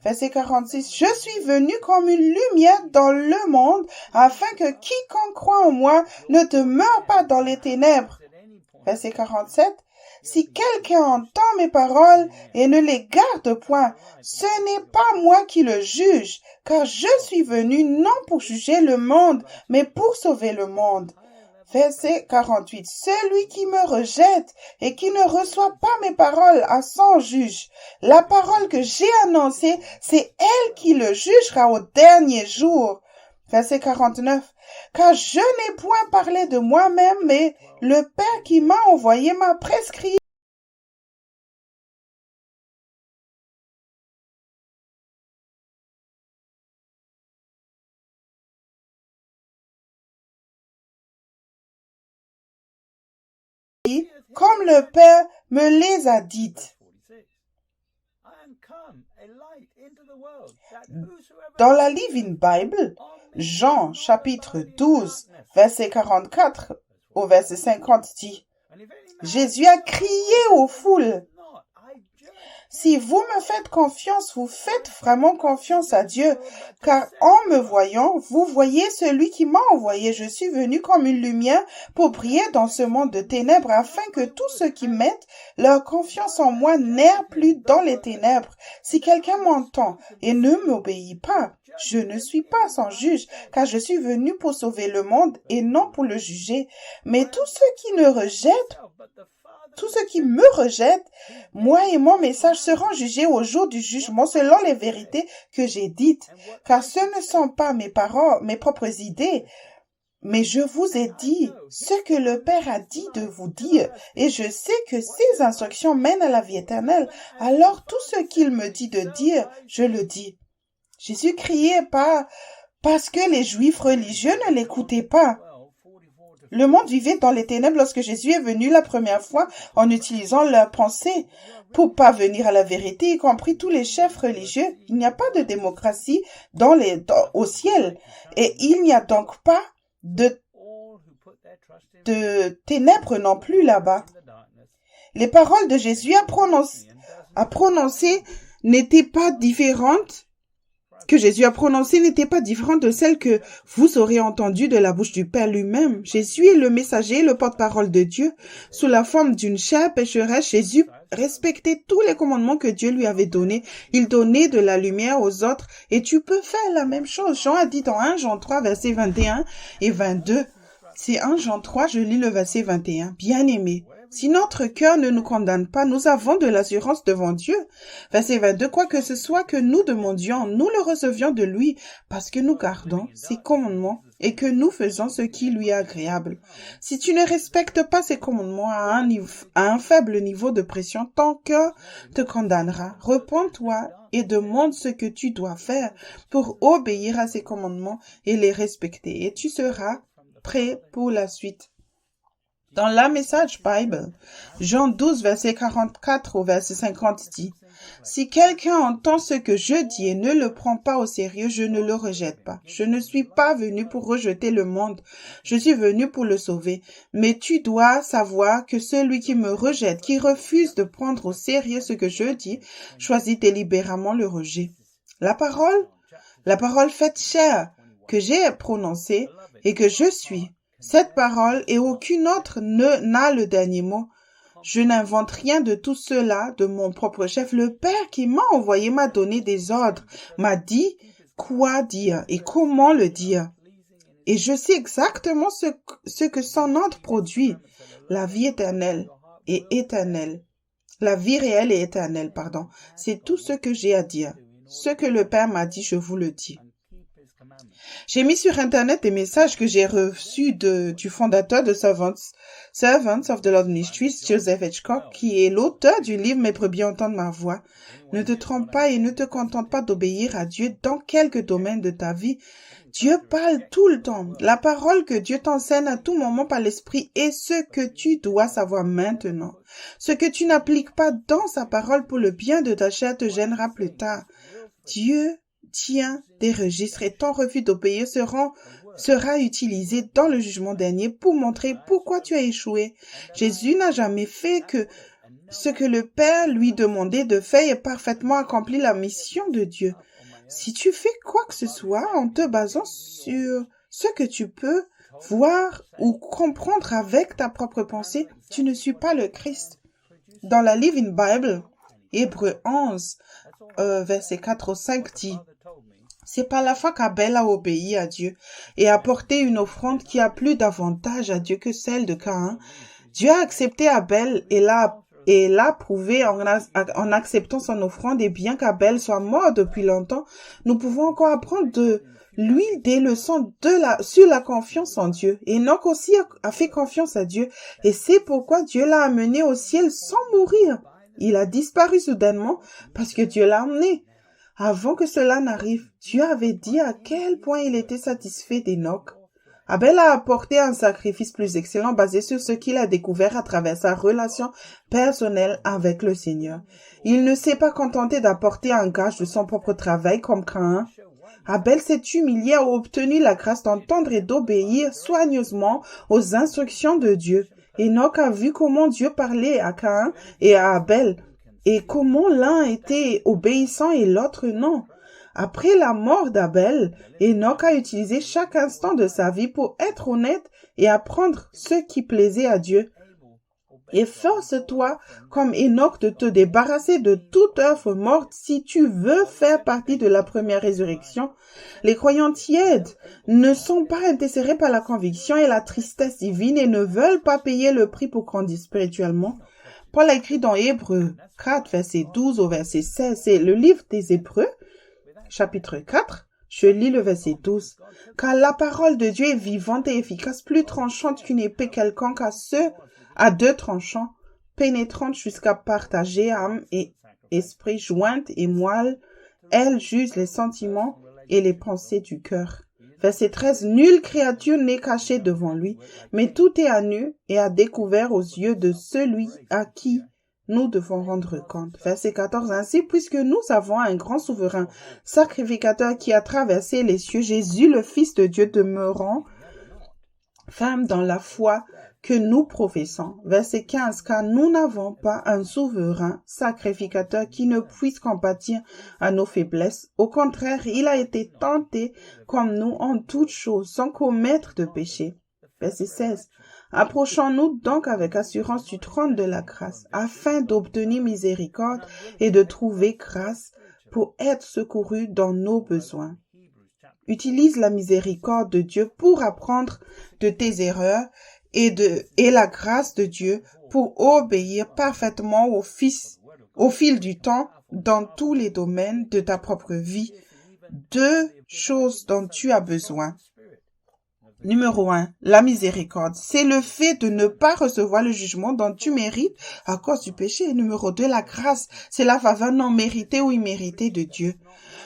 Verset 46. Je suis venu comme une lumière dans le monde, afin que quiconque croit en moi ne demeure pas dans les ténèbres. Verset 47. Si quelqu'un entend mes paroles et ne les garde point, ce n'est pas moi qui le juge, car je suis venu non pour juger le monde, mais pour sauver le monde. Verset 48. Celui qui me rejette et qui ne reçoit pas mes paroles a son juge. La parole que j'ai annoncée, c'est elle qui le jugera au dernier jour. Verset 49. Car je n'ai point parlé de moi-même, mais le Père qui m'a envoyé m'a prescrit. Comme le Père me les a dites. Dans la Living Bible, Jean chapitre 12, verset 44 au verset 50 dit, Jésus a crié aux foules, si vous me faites confiance, vous faites vraiment confiance à Dieu, car en me voyant, vous voyez celui qui m'a envoyé. Je suis venu comme une lumière pour briller dans ce monde de ténèbres, afin que tous ceux qui mettent leur confiance en moi n'errent plus dans les ténèbres. Si quelqu'un m'entend et ne m'obéit pas, je ne suis pas son juge, car je suis venu pour sauver le monde et non pour le juger. Mais tous ceux qui me rejettent, moi et mon message seront jugés au jour du jugement selon les vérités que j'ai dites, car ce ne sont pas mes paroles, mes propres idées, mais je vous ai dit ce que le Père a dit de vous dire, et je sais que ces instructions mènent à la vie éternelle. Alors tout ce qu'il me dit de dire, je le dis. Jésus criait pas parce que les Juifs religieux ne l'écoutaient pas. Le monde vivait dans les ténèbres lorsque Jésus est venu la première fois en utilisant leurs pensées pour parvenir à la vérité, y compris tous les chefs religieux. Il n'y a pas de démocratie au ciel et il n'y a donc pas de ténèbres non plus là-bas. Les paroles de Jésus à prononcer n'étaient pas différentes de celles que vous aurez entendues de la bouche du Père lui-même. Jésus est le messager, le porte-parole de Dieu. Sous la forme d'une chair pécheresse, Jésus respectait tous les commandements que Dieu lui avait donnés. Il donnait de la lumière aux autres et tu peux faire la même chose. Jean a dit dans 1 Jean 3, versets 21 et 22. C'est 1 Jean 3, je lis le verset 21. Bien-aimés, si notre cœur ne nous condamne pas, nous avons de l'assurance devant Dieu. Verset 22, quoi que ce soit que nous demandions, nous le recevions de lui, parce que nous gardons ses commandements et que nous faisons ce qui lui est agréable. Si tu ne respectes pas ses commandements à un faible niveau de pression, ton cœur te condamnera. Repens-toi et demande ce que tu dois faire pour obéir à ses commandements et les respecter, et tu seras prêt pour la suite. Dans la Message Bible, Jean 12, verset 44 au verset 50 dit, « Si quelqu'un entend ce que je dis et ne le prend pas au sérieux, je ne le rejette pas. Je ne suis pas venu pour rejeter le monde, je suis venu pour le sauver. Mais tu dois savoir que celui qui me rejette, qui refuse de prendre au sérieux ce que je dis, choisit délibérément le rejet. La parole faite chair que j'ai prononcée et que je suis, cette parole et aucune autre n'a le dernier mot. Je n'invente rien de tout cela de mon propre chef. Le Père qui m'a envoyé m'a donné des ordres, m'a dit quoi dire et comment le dire. Et je sais exactement ce que son ordre produit. La vie éternelle et éternelle. La vie réelle et éternelle, pardon. C'est tout ce que j'ai à dire. Ce que le Père m'a dit, je vous le dis. J'ai mis sur Internet des messages que j'ai reçus du fondateur de Servants of the Lord Ministries, Joseph Hitchcock, qui est l'auteur du livre « Mes brebis entendent ma voix ». Ne te trompe pas et ne te contente pas d'obéir à Dieu dans quelques domaines de ta vie. Dieu parle tout le temps. La parole que Dieu t'enseigne à tout moment par l'Esprit est ce que tu dois savoir maintenant. Ce que tu n'appliques pas dans sa parole pour le bien de ta chair te gênera plus tard. Dieu tient des registres et ton refus d'obéir sera utilisé dans le jugement dernier pour montrer pourquoi tu as échoué. Jésus n'a jamais fait que ce que le Père lui demandait de faire et parfaitement accompli la mission de Dieu. Si tu fais quoi que ce soit en te basant sur ce que tu peux voir ou comprendre avec ta propre pensée, tu ne suis pas le Christ. Dans la Living Bible, Hébreux 11, versets 4 au 5 dit: c'est par la foi qu'Abel a obéi à Dieu et a apporté une offrande qui a plus d'avantage à Dieu que celle de Caïn. Dieu a accepté Abel et l'a prouvé en acceptant son offrande, et bien qu'Abel soit mort depuis longtemps, nous pouvons encore apprendre de lui des leçons sur la confiance en Dieu. Enoch aussi a fait confiance à Dieu, et c'est pourquoi Dieu l'a amené au ciel sans mourir. Il a disparu soudainement parce que Dieu l'a emmené. Avant que cela n'arrive, Dieu avait dit à quel point il était satisfait d'Enoch. Abel a apporté un sacrifice plus excellent basé sur ce qu'il a découvert à travers sa relation personnelle avec le Seigneur. Il ne s'est pas contenté d'apporter un gage de son propre travail comme Caïn. Abel s'est humilié et a obtenu la grâce d'entendre et d'obéir soigneusement aux instructions de Dieu. Enoch a vu comment Dieu parlait à Caïn et à Abel, et comment l'un était obéissant et l'autre non. Après la mort d'Abel, Enoch a utilisé chaque instant de sa vie pour être honnête et apprendre ce qui plaisait à Dieu. Efforce-toi, comme Enoch, de te débarrasser de toute œuvre morte si tu veux faire partie de la première résurrection. Les croyants tièdes ne sont pas intéressés par la conviction et la tristesse divine et ne veulent pas payer le prix pour grandir spirituellement. Paul a écrit dans Hébreux 4, verset 12 au verset 16, c'est le livre des Hébreux, chapitre 4, je lis le verset 12. « Car la parole de Dieu est vivante et efficace, plus tranchante qu'une épée quelconque à deux tranchants, pénétrante jusqu'à partager âme et esprit, jointe et moelle. Elle juge les sentiments et les pensées du cœur. » Verset 13. « Nulle créature n'est cachée devant lui, mais tout est à nu et à découvert aux yeux de celui à qui nous devons rendre compte. » Verset 14. « Ainsi, puisque nous avons un grand souverain sacrificateur qui a traversé les cieux, Jésus, le Fils de Dieu, demeurant ferme dans la foi que nous professons. » Verset 15. « Car nous n'avons pas un souverain sacrificateur qui ne puisse compatir à nos faiblesses. Au contraire, il a été tenté comme nous en toutes choses, sans commettre de péché. » Verset 16. « Approchons-nous donc avec assurance du trône de la grâce, afin d'obtenir miséricorde et de trouver grâce pour être secouru dans nos besoins. » Utilise la miséricorde de Dieu pour apprendre de tes erreurs et la grâce de Dieu pour obéir parfaitement au fil du temps dans tous les domaines de ta propre vie. 2 choses dont tu as besoin. Numéro 1, la miséricorde. C'est le fait de ne pas recevoir le jugement dont tu mérites à cause du péché. Numéro 2, la grâce. C'est la faveur non méritée ou imméritée de Dieu.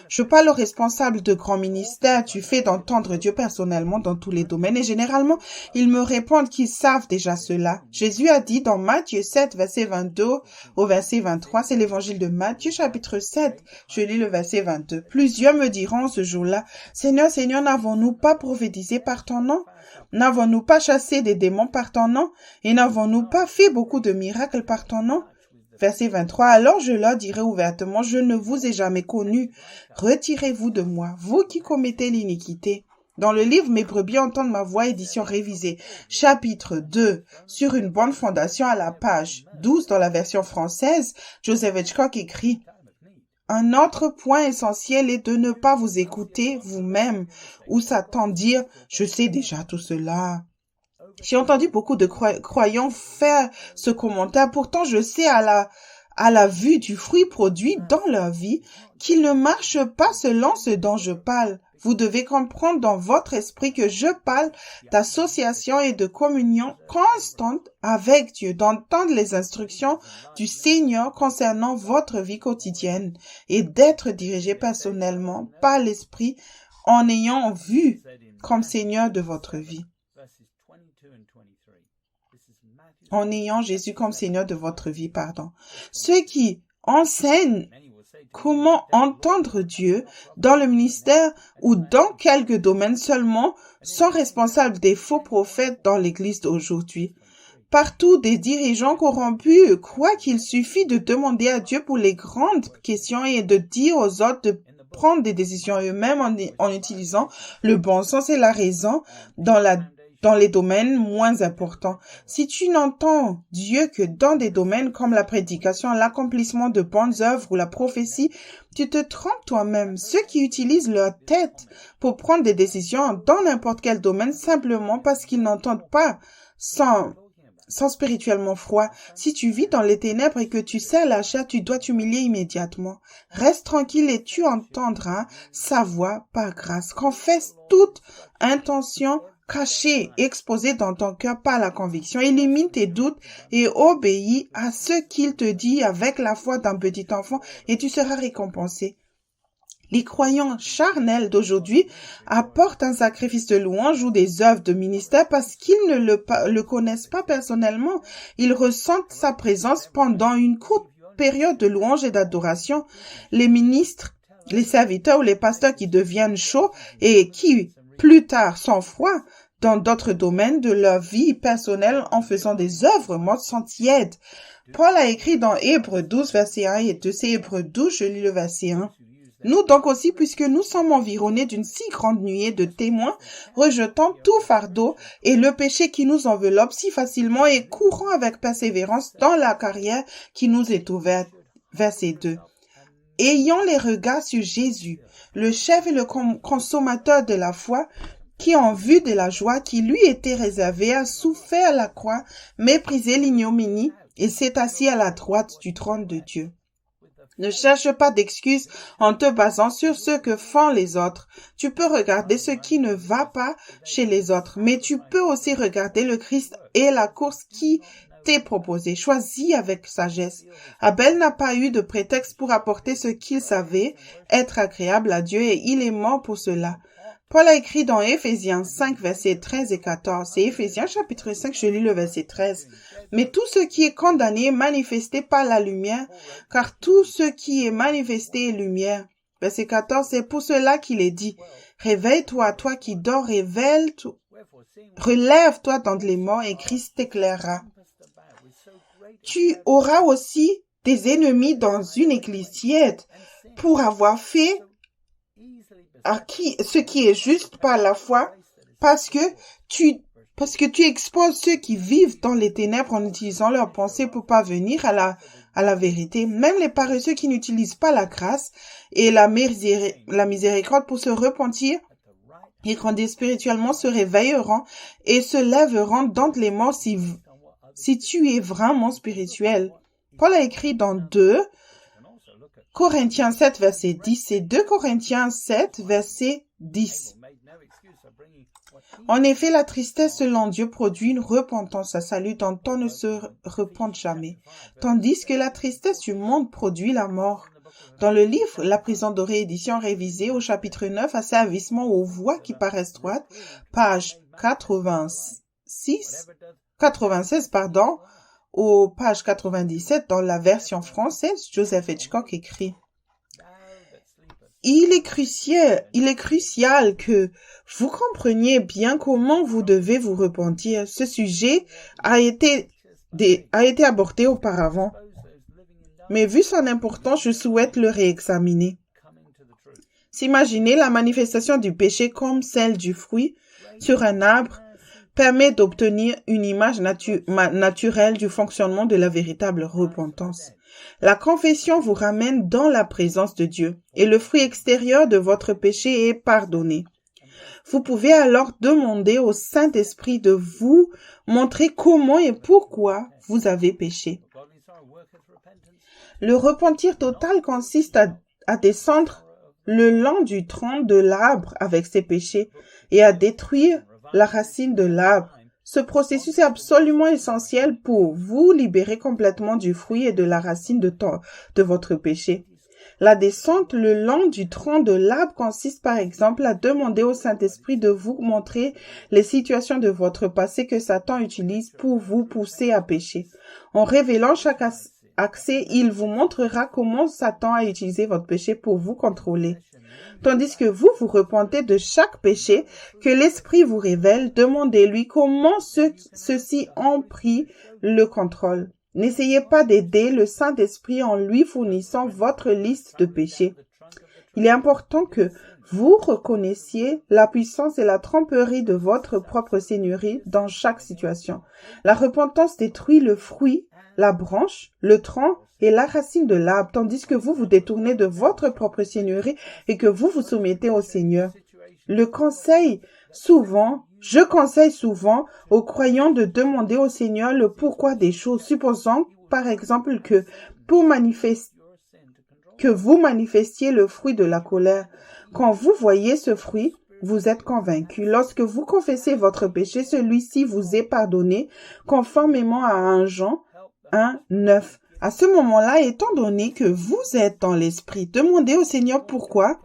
Je parle aux responsables de grands ministères. Tu fais d'entendre Dieu personnellement dans tous les domaines et généralement, ils me répondent qu'ils savent déjà cela. Jésus a dit dans Matthieu 7, verset 22 au verset 23, c'est l'évangile de Matthieu chapitre 7. Je lis le verset 22. Plusieurs me diront ce jour-là, Seigneur, Seigneur, n'avons-nous pas prophétisé par ton nom? N'avons-nous pas chassé des démons par ton nom? Et n'avons-nous pas fait beaucoup de miracles par ton nom? Verset 23, alors je leur dirai ouvertement, je ne vous ai jamais connu. Retirez-vous de moi, vous qui commettez l'iniquité. Dans le livre Mes brebis entendent ma voix, édition révisée, chapitre 2, sur une bonne fondation à la page 12 dans la version française, Joseph Hitchcock écrit, un autre point essentiel est de ne pas vous écouter vous-même ou Satan dire, je sais déjà tout cela. J'ai entendu beaucoup de croyants faire ce commentaire. Pourtant, je sais à la vue du fruit produit dans leur vie qu'ils ne marchent pas selon ce dont je parle. Vous devez comprendre dans votre esprit que je parle d'association et de communion constante avec Dieu, d'entendre les instructions du Seigneur concernant votre vie quotidienne et d'être dirigé personnellement par l'Esprit en ayant vu comme Seigneur de votre vie. En ayant Jésus comme Seigneur de votre vie, pardon. Ceux qui enseignent comment entendre Dieu dans le ministère ou dans quelques domaines seulement sont responsables des faux prophètes dans l'Église d'aujourd'hui. Partout, des dirigeants corrompus croient qu'il suffit de demander à Dieu pour les grandes questions et de dire aux autres de prendre des décisions eux-mêmes en utilisant le bon sens et la raison dans les domaines moins importants. Si tu n'entends Dieu que dans des domaines comme la prédication, l'accomplissement de bonnes œuvres ou la prophétie, tu te trompes toi-même. Ceux qui utilisent leur tête pour prendre des décisions dans n'importe quel domaine simplement parce qu'ils n'entendent pas sans spirituellement froid. Si tu vis dans les ténèbres et que tu sais la chair, tu dois t'humilier immédiatement. Reste tranquille et tu entendras sa voix par grâce. Confesse toute intention cachée, exposée dans ton cœur par la conviction. Élimine tes doutes et obéis à ce qu'il te dit avec la foi d'un petit enfant et tu seras récompensé. Les croyants charnels d'aujourd'hui apportent un sacrifice de louange ou des œuvres de ministère parce qu'ils ne le connaissent pas personnellement. Ils ressentent sa présence pendant une courte période de louange et d'adoration. Les ministres, les serviteurs ou les pasteurs qui deviennent chauds et qui, plus tard, sont froids dans d'autres domaines de leur vie personnelle en faisant des œuvres mortes sont tièdes. Paul a écrit dans Hébreux 12, verset 1 et 2, c'est Hébreux 12, je lis le verset 1. Nous donc aussi, puisque nous sommes environnés d'une si grande nuée de témoins, rejetant tout fardeau et le péché qui nous enveloppe si facilement et courant avec persévérance dans la carrière qui nous est ouverte. Verset 2. Ayant les regards sur Jésus, le chef et le consommateur de la foi, qui en vue de la joie qui lui était réservée a souffert la croix, méprisé l'ignominie et s'est assis à la droite du trône de Dieu. Ne cherche pas d'excuses en te basant sur ce que font les autres. Tu peux regarder ce qui ne va pas chez les autres, mais tu peux aussi regarder le Christ et la course qui t'est proposée. Choisis avec sagesse. Abel n'a pas eu de prétexte pour apporter ce qu'il savait être agréable à Dieu et il est mort pour cela. Paul a écrit dans Éphésiens 5, versets 13 et 14. C'est Éphésiens chapitre 5, je lis le verset 13. Mais tout ce qui est condamné est manifesté par la lumière, car tout ce qui est manifesté est lumière. Verset 14, c'est pour cela qu'il est dit, réveille-toi, toi qui dors, relève-toi d'entre les morts et Christ t'éclairera. Tu auras aussi des ennemis dans une église tiède pour avoir fait ce qui est juste par la foi, parce que tu exposes ceux qui vivent dans les ténèbres en utilisant leurs pensées pour parvenir à la vérité. Même les paresseux qui n'utilisent pas la grâce et la miséricorde pour se repentir et grandir spirituellement se réveilleront et se lèveront d'entre les morts si tu es vraiment spirituel. Paul a écrit dans 2 Corinthiens 7, verset 10 et 2 Corinthiens 7, verset 10. En effet, la tristesse selon Dieu produit une repentance à salut dont on ne se repent jamais, tandis que la tristesse du monde produit la mort. Dans le livre La prison dorée édition révisée au chapitre 9, Asservissement aux voies qui paraissent droites, page 96, aux page 97 dans la version française, Joseph Hitchcock écrit: Il est crucial que vous compreniez bien comment vous devez vous repentir. Ce sujet a été abordé auparavant, mais vu son importance, je souhaite le réexaminer. S'imaginer la manifestation du péché comme celle du fruit sur un arbre permet d'obtenir une image naturelle du fonctionnement de la véritable repentance. La confession vous ramène dans la présence de Dieu et le fruit extérieur de votre péché est pardonné. Vous pouvez alors demander au Saint-Esprit de vous montrer comment et pourquoi vous avez péché. Le repentir total consiste à descendre le long du tronc de l'arbre avec ses péchés et à détruire la racine de l'arbre. Ce processus est absolument essentiel pour vous libérer complètement du fruit et de la racine de votre péché. La descente le long du tronc de l'arbre consiste par exemple à demander au Saint-Esprit de vous montrer les situations de votre passé que Satan utilise pour vous pousser à pécher. En révélant chaque accès, il vous montrera comment Satan a utilisé votre péché pour vous contrôler. Tandis que vous vous repentez de chaque péché que l'Esprit vous révèle, demandez-lui comment ceux-ci ont pris le contrôle. N'essayez pas d'aider le Saint-Esprit en lui fournissant votre liste de péchés. Il est important que vous reconnaissiez la puissance et la tromperie de votre propre seigneurie dans chaque situation. La repentance détruit le fruit, la branche, le tronc et la racine de l'arbre, tandis que vous vous détournez de votre propre seigneurie et que vous vous soumettez au Seigneur. Je conseille souvent aux croyants de demander au Seigneur le pourquoi des choses. Supposons, par exemple, que vous manifestiez le fruit de la colère. Quand vous voyez ce fruit, vous êtes convaincu. Lorsque vous confessez votre péché, celui-ci vous est pardonné, conformément à 1 Jean 1:9. À ce moment-là, étant donné que vous êtes dans l'esprit, demandez au Seigneur pourquoi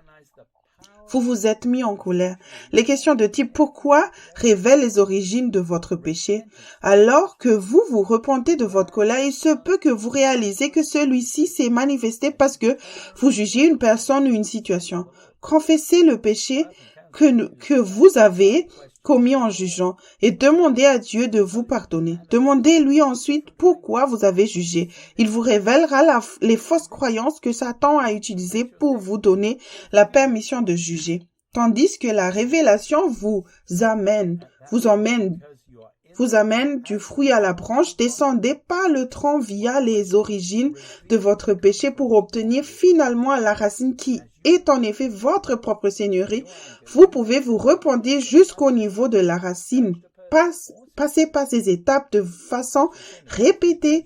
vous vous êtes mis en colère. Les questions de type pourquoi révèlent les origines de votre péché. Alors que vous vous repentez de votre colère, il se peut que vous réalisez que celui-ci s'est manifesté parce que vous jugez une personne ou une situation. Confessez le péché que vous avez commis en jugeant et demandez à Dieu de vous pardonner. Demandez-lui ensuite pourquoi vous avez jugé. Il vous révélera les fausses croyances que Satan a utilisées pour vous donner la permission de juger. Tandis que la révélation vous amène du fruit à la branche, descendez par le tronc via les origines de votre péché pour obtenir finalement la racine qui est en effet votre propre seigneurie. Vous pouvez vous repentir jusqu'au niveau de la racine. Passez par ces étapes de façon répétée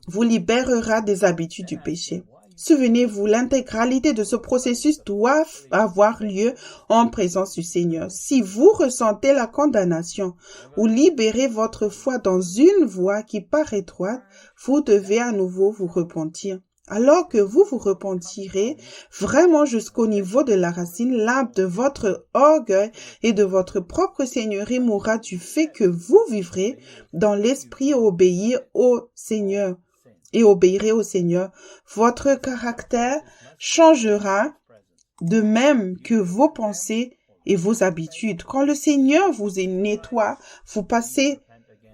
vous libérera des habitudes du péché. Souvenez-vous, l'intégralité de ce processus doit avoir lieu en présence du Seigneur. Si vous ressentez la condamnation ou libérez votre foi dans une voie qui paraît étroite, vous devez à nouveau vous repentir. Alors que vous vous repentirez vraiment jusqu'au niveau de la racine, l'arbre de votre orgueil et de votre propre seigneurie mourra du fait que vous vivrez dans l'esprit et obéirez au Seigneur. Votre caractère changera de même que vos pensées et vos habitudes. Quand le Seigneur vous nettoie, vous passez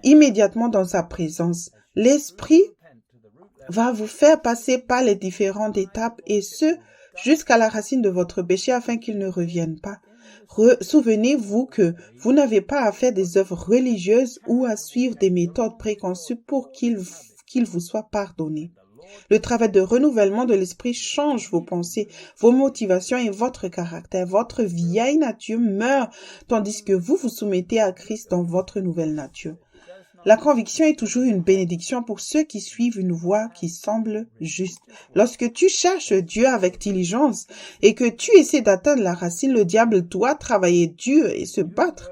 immédiatement dans sa présence. L'Esprit va vous faire passer par les différentes étapes et ce, jusqu'à la racine de votre péché afin qu'il ne revienne pas. Souvenez-vous que vous n'avez pas à faire des œuvres religieuses ou à suivre des méthodes préconçues pour qu'il vous soit pardonné. Le travail de renouvellement de l'esprit change vos pensées, vos motivations et votre caractère. Votre vieille nature meurt tandis que vous vous soumettez à Christ dans votre nouvelle nature. La conviction est toujours une bénédiction pour ceux qui suivent une voie qui semble juste. Lorsque tu cherches Dieu avec diligence et que tu essaies d'atteindre la racine, le diable doit travailler dur et se battre.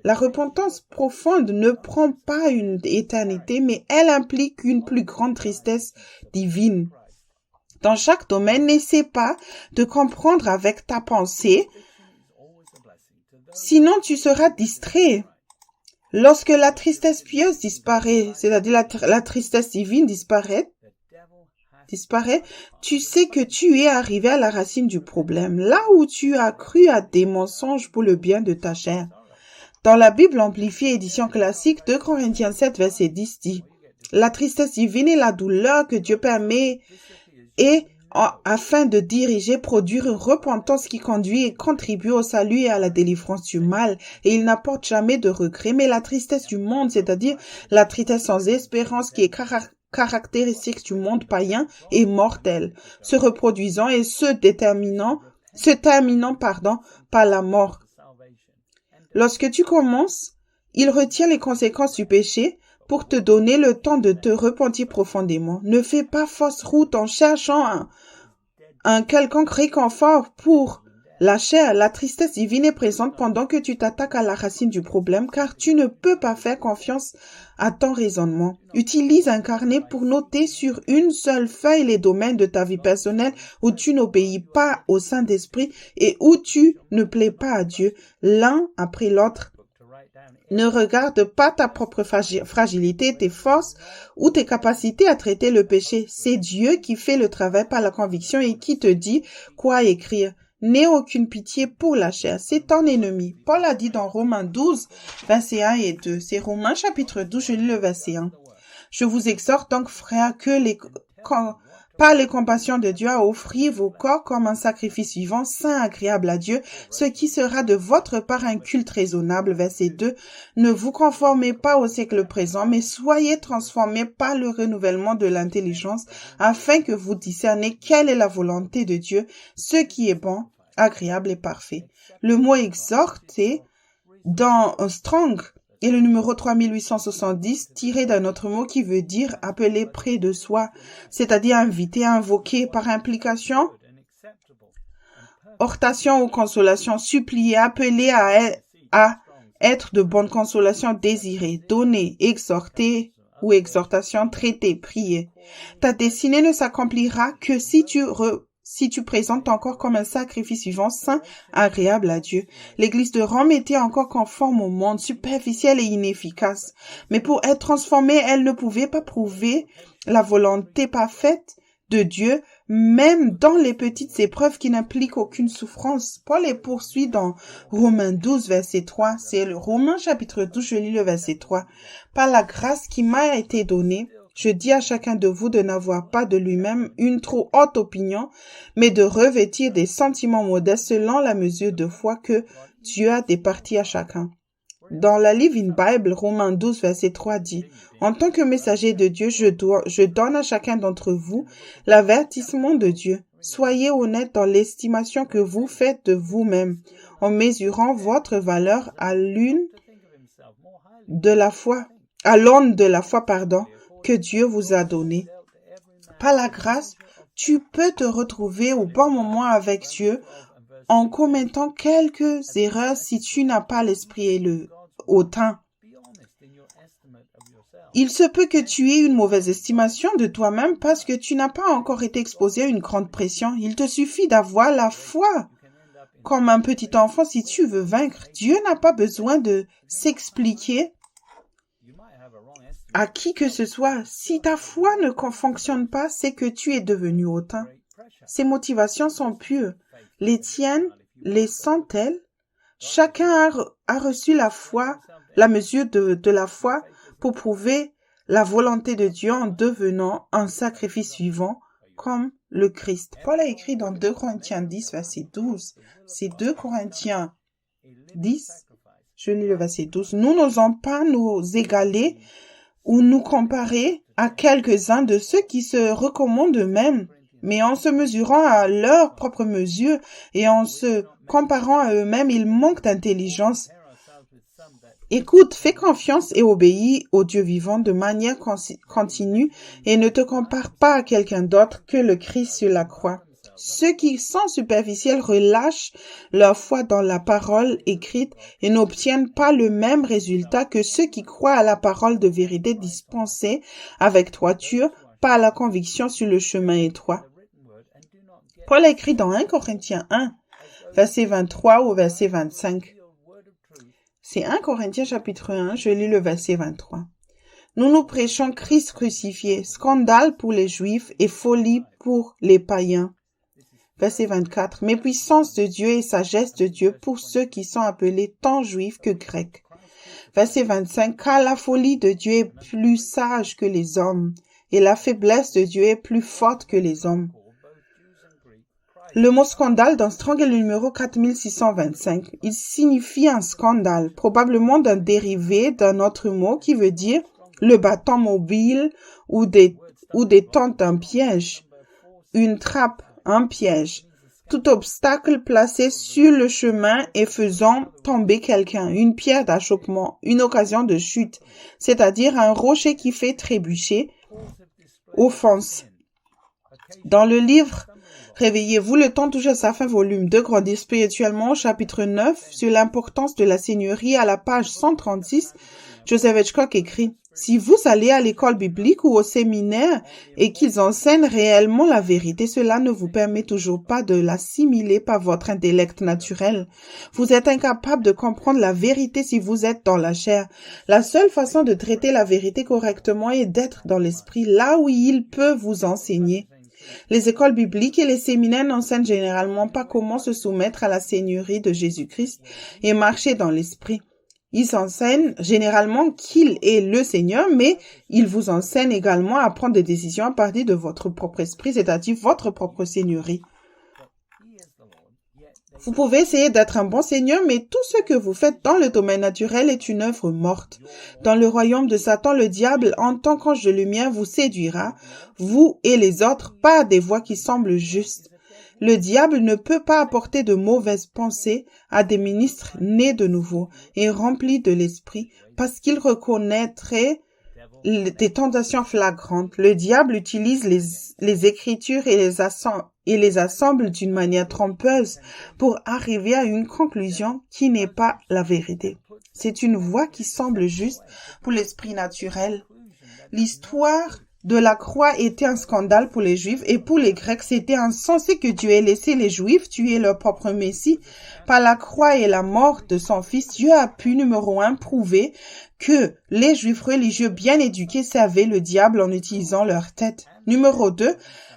La repentance profonde ne prend pas une éternité, mais elle implique une plus grande tristesse divine. Dans chaque domaine, n'essaie pas de comprendre avec ta pensée, sinon tu seras distrait. Lorsque la tristesse pieuse disparaît, c'est-à-dire la tristesse divine disparaît, tu sais que tu es arrivé à la racine du problème, là où tu as cru à des mensonges pour le bien de ta chair. Dans la Bible amplifiée édition classique, 2 Corinthiens 7, verset 10 dit « La tristesse divine et la douleur que Dieu permet afin de diriger, produire une repentance qui conduit et contribue au salut et à la délivrance du mal, et il n'apporte jamais de regret. Mais la tristesse du monde, c'est-à-dire la tristesse sans espérance qui est caractéristique du monde païen, est mortelle, se reproduisant et se terminant par la mort. Lorsque tu commences, il retient les conséquences du péché pour te donner le temps de te repentir profondément. Ne fais pas fausse route en cherchant un quelconque réconfort pour la chair. La tristesse divine est présente pendant que tu t'attaques à la racine du problème, car tu ne peux pas faire confiance à ton raisonnement. Utilise un carnet pour noter sur une seule feuille les domaines de ta vie personnelle où tu n'obéis pas au Saint-Esprit et où tu ne plais pas à Dieu, l'un après l'autre. Ne regarde pas ta propre fragilité, tes forces ou tes capacités à traiter le péché. C'est Dieu qui fait le travail par la conviction et qui te dit quoi écrire. N'aie aucune pitié pour la chair, c'est ton ennemi. Paul a dit dans Romains 12, versets 1 et 2. C'est Romains chapitre 12, je lis le verset 1. Je vous exhorte donc, frères, par les compassions de Dieu, à offrir vos corps comme un sacrifice vivant, saint, agréable à Dieu, ce qui sera de votre part un culte raisonnable. Verset 2. Ne vous conformez pas au siècle présent, mais soyez transformés par le renouvellement de l'intelligence, afin que vous discerniez quelle est la volonté de Dieu, ce qui est bon, agréable et parfait. Le mot exhorter dans Strong et le numéro 3870 tiré d'un autre mot qui veut dire appeler près de soi, c'est-à-dire inviter, invoquer par implication, hortation ou consolation, supplier, appeler à être de bonne consolation, désirer, donner, exhorter ou exhortation, traiter, prier. Ta destinée ne s'accomplira que si tu présentes ton corps comme un sacrifice vivant, saint, agréable à Dieu. L'Église de Rome était encore conforme au monde, superficielle et inefficace. Mais pour être transformée, elle ne pouvait pas prouver la volonté parfaite de Dieu, même dans les petites épreuves qui n'impliquent aucune souffrance. Paul les poursuit dans Romains 12, verset 3. C'est le Romains chapitre 12, je lis le verset 3. Par la grâce qui m'a été donnée, je dis à chacun de vous de n'avoir pas de lui-même une trop haute opinion, mais de revêtir des sentiments modestes selon la mesure de foi que Dieu a départie à chacun. Dans la Living Bible, Romains 12, verset 3 dit « En tant que messager de Dieu, je donne à chacun d'entre vous l'avertissement de Dieu. Soyez honnête dans l'estimation que vous faites de vous-même, en mesurant votre valeur à l'aune de la foi, que Dieu vous a donné. Par la grâce, tu peux te retrouver au bon moment avec Dieu en commettant quelques erreurs si tu n'as pas l'esprit et le hautain. Il se peut que tu aies une mauvaise estimation de toi-même parce que tu n'as pas encore été exposé à une grande pression. Il te suffit d'avoir la foi. Comme un petit enfant, si tu veux vaincre, Dieu n'a pas besoin de s'expliquer à qui que ce soit. Si ta foi ne fonctionne pas, c'est que tu es devenu hautain. Ces motivations sont pures. Les tiennes les sont-elles? Chacun a reçu la foi, la mesure de la foi pour prouver la volonté de Dieu en devenant un sacrifice vivant comme le Christ. Paul a écrit dans 2 Corinthiens 10, verset 12. C'est 2 Corinthiens 10, je lis le verset 12. Nous n'osons pas nous égaler ou nous comparer à quelques-uns de ceux qui se recommandent eux-mêmes, mais en se mesurant à leur propre mesure et en se comparant à eux-mêmes, ils manquent d'intelligence. Écoute, fais confiance et obéis au Dieu vivant de manière continue et ne te compare pas à quelqu'un d'autre que le Christ sur la croix. Ceux qui sont superficiels relâchent leur foi dans la parole écrite et n'obtiennent pas le même résultat que ceux qui croient à la parole de vérité dispensée avec droiture par la conviction sur le chemin étroit. Paul a écrit dans 1 Corinthiens 1, verset 23 au verset 25. C'est 1 Corinthiens chapitre 1, je lis le verset 23. Nous prêchons Christ crucifié, scandale pour les Juifs et folie pour les païens. Verset 24. Mais puissance de Dieu et sagesse de Dieu pour ceux qui sont appelés tant juifs que grecs. Verset 25. Car la folie de Dieu est plus sage que les hommes, et la faiblesse de Dieu est plus forte que les hommes. Le mot scandale dans Strong est le numéro 4625. Il signifie un scandale, probablement d'un dérivé d'un autre mot qui veut dire le bâton mobile ou des tentes d'un piège, une trappe, un piège, tout obstacle placé sur le chemin et faisant tomber quelqu'un, une pierre d'achoppement, une occasion de chute, c'est-à-dire un rocher qui fait trébucher, offense. Dans le livre Réveillez-vous, le temps touche à sa fin, volume 2, Grandir spirituellement, chapitre 9, sur l'importance de la seigneurie à la page 136, Joseph Hitchcock écrit « Si vous allez à l'école biblique ou au séminaire et qu'ils enseignent réellement la vérité, cela ne vous permet toujours pas de l'assimiler par votre intellect naturel. Vous êtes incapable de comprendre la vérité si vous êtes dans la chair. La seule façon de traiter la vérité correctement est d'être dans l'esprit, là où il peut vous enseigner. Les écoles bibliques et les séminaires n'enseignent généralement pas comment se soumettre à la seigneurie de Jésus-Christ et marcher dans l'esprit. Ils enseignent généralement qu'il est le Seigneur, mais ils vous enseignent également à prendre des décisions à partir de votre propre esprit, c'est-à-dire votre propre seigneurie. Vous pouvez essayer d'être un bon Seigneur, mais tout ce que vous faites dans le domaine naturel est une œuvre morte. Dans le royaume de Satan, le diable, en tant qu'ange de lumière, vous séduira, vous et les autres, par des voies qui semblent justes. Le diable ne peut pas apporter de mauvaises pensées à des ministres nés de nouveau et remplis de l'esprit parce qu'il reconnaîtrait des tentations flagrantes. Le diable utilise les Écritures et les assemble d'une manière trompeuse pour arriver à une conclusion qui n'est pas la vérité. C'est une voie qui semble juste pour l'esprit naturel. L'histoire de la croix était un scandale pour les Juifs et pour les Grecs, c'était insensé que Dieu ait laissé les Juifs tuer leur propre Messie. Par la croix et la mort de son fils, Dieu a pu, numéro 1, prouver que les Juifs religieux bien éduqués servaient le diable en utilisant leur tête. Numéro 2,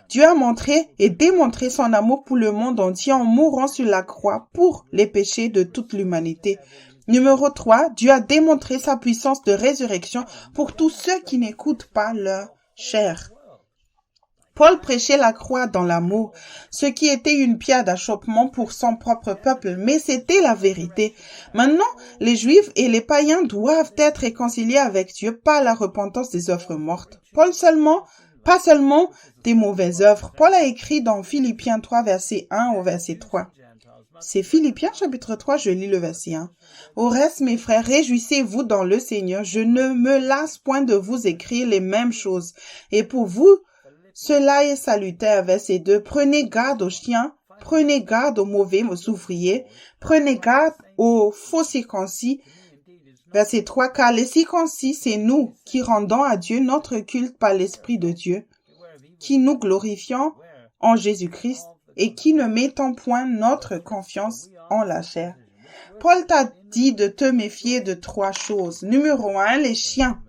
Dieu a montré et démontré son amour pour le monde entier en mourant sur la croix pour les péchés de toute l'humanité. Numéro 3, Dieu a démontré sa puissance de résurrection pour tous ceux qui n'écoutent pas leur chair. Paul prêchait la croix dans l'amour, ce qui était une pierre d'achoppement pour son propre peuple, mais c'était la vérité. Maintenant, les Juifs et les païens doivent être réconciliés avec Dieu par la repentance des œuvres mortes. Pas seulement des mauvaises œuvres. Paul a écrit dans Philippiens 3, verset 1 au verset 3. C'est Philippiens chapitre 3, je lis le verset 1. Au reste, mes frères, réjouissez-vous dans le Seigneur. Je ne me lasse point de vous écrire les mêmes choses. Et pour vous, cela est salutaire. Verset 2. Prenez garde aux chiens, prenez garde aux mauvais ouvriers, prenez garde aux faux circoncis. Verset 3. Car les circoncis, c'est nous qui rendons à Dieu notre culte par l'Esprit de Dieu, qui nous glorifions en Jésus-Christ et qui ne mettons point notre confiance en la chair. Paul t'a dit de te méfier de 3 choses. Numéro 1, les chiens.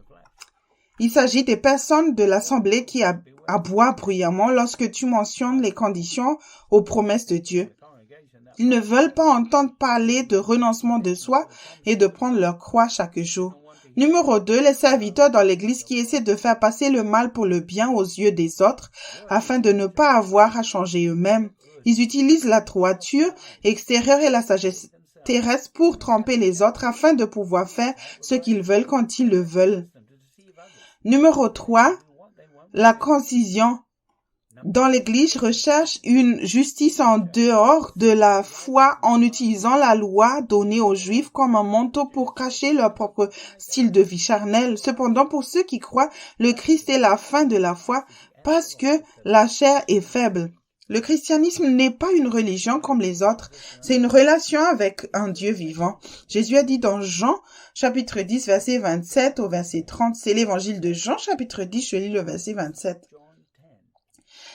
Il s'agit des personnes de l'assemblée qui aboient bruyamment lorsque tu mentionnes les conditions aux promesses de Dieu. Ils ne veulent pas entendre parler de renoncement de soi et de prendre leur croix chaque jour. Numéro 2, les serviteurs dans l'Église qui essaient de faire passer le mal pour le bien aux yeux des autres afin de ne pas avoir à changer eux-mêmes. Ils utilisent la droiture extérieure et la sagesse terrestre pour tromper les autres afin de pouvoir faire ce qu'ils veulent quand ils le veulent. Numéro 3, la concision. Dans l'Église, recherche une justice en dehors de la foi en utilisant la loi donnée aux Juifs comme un manteau pour cacher leur propre style de vie charnel. Cependant, pour ceux qui croient, le Christ est la fin de la foi parce que la chair est faible. Le christianisme n'est pas une religion comme les autres, c'est une relation avec un Dieu vivant. Jésus a dit dans Jean, chapitre 10, verset 27 au verset 30, c'est l'évangile de Jean, chapitre 10, je lis le verset 27.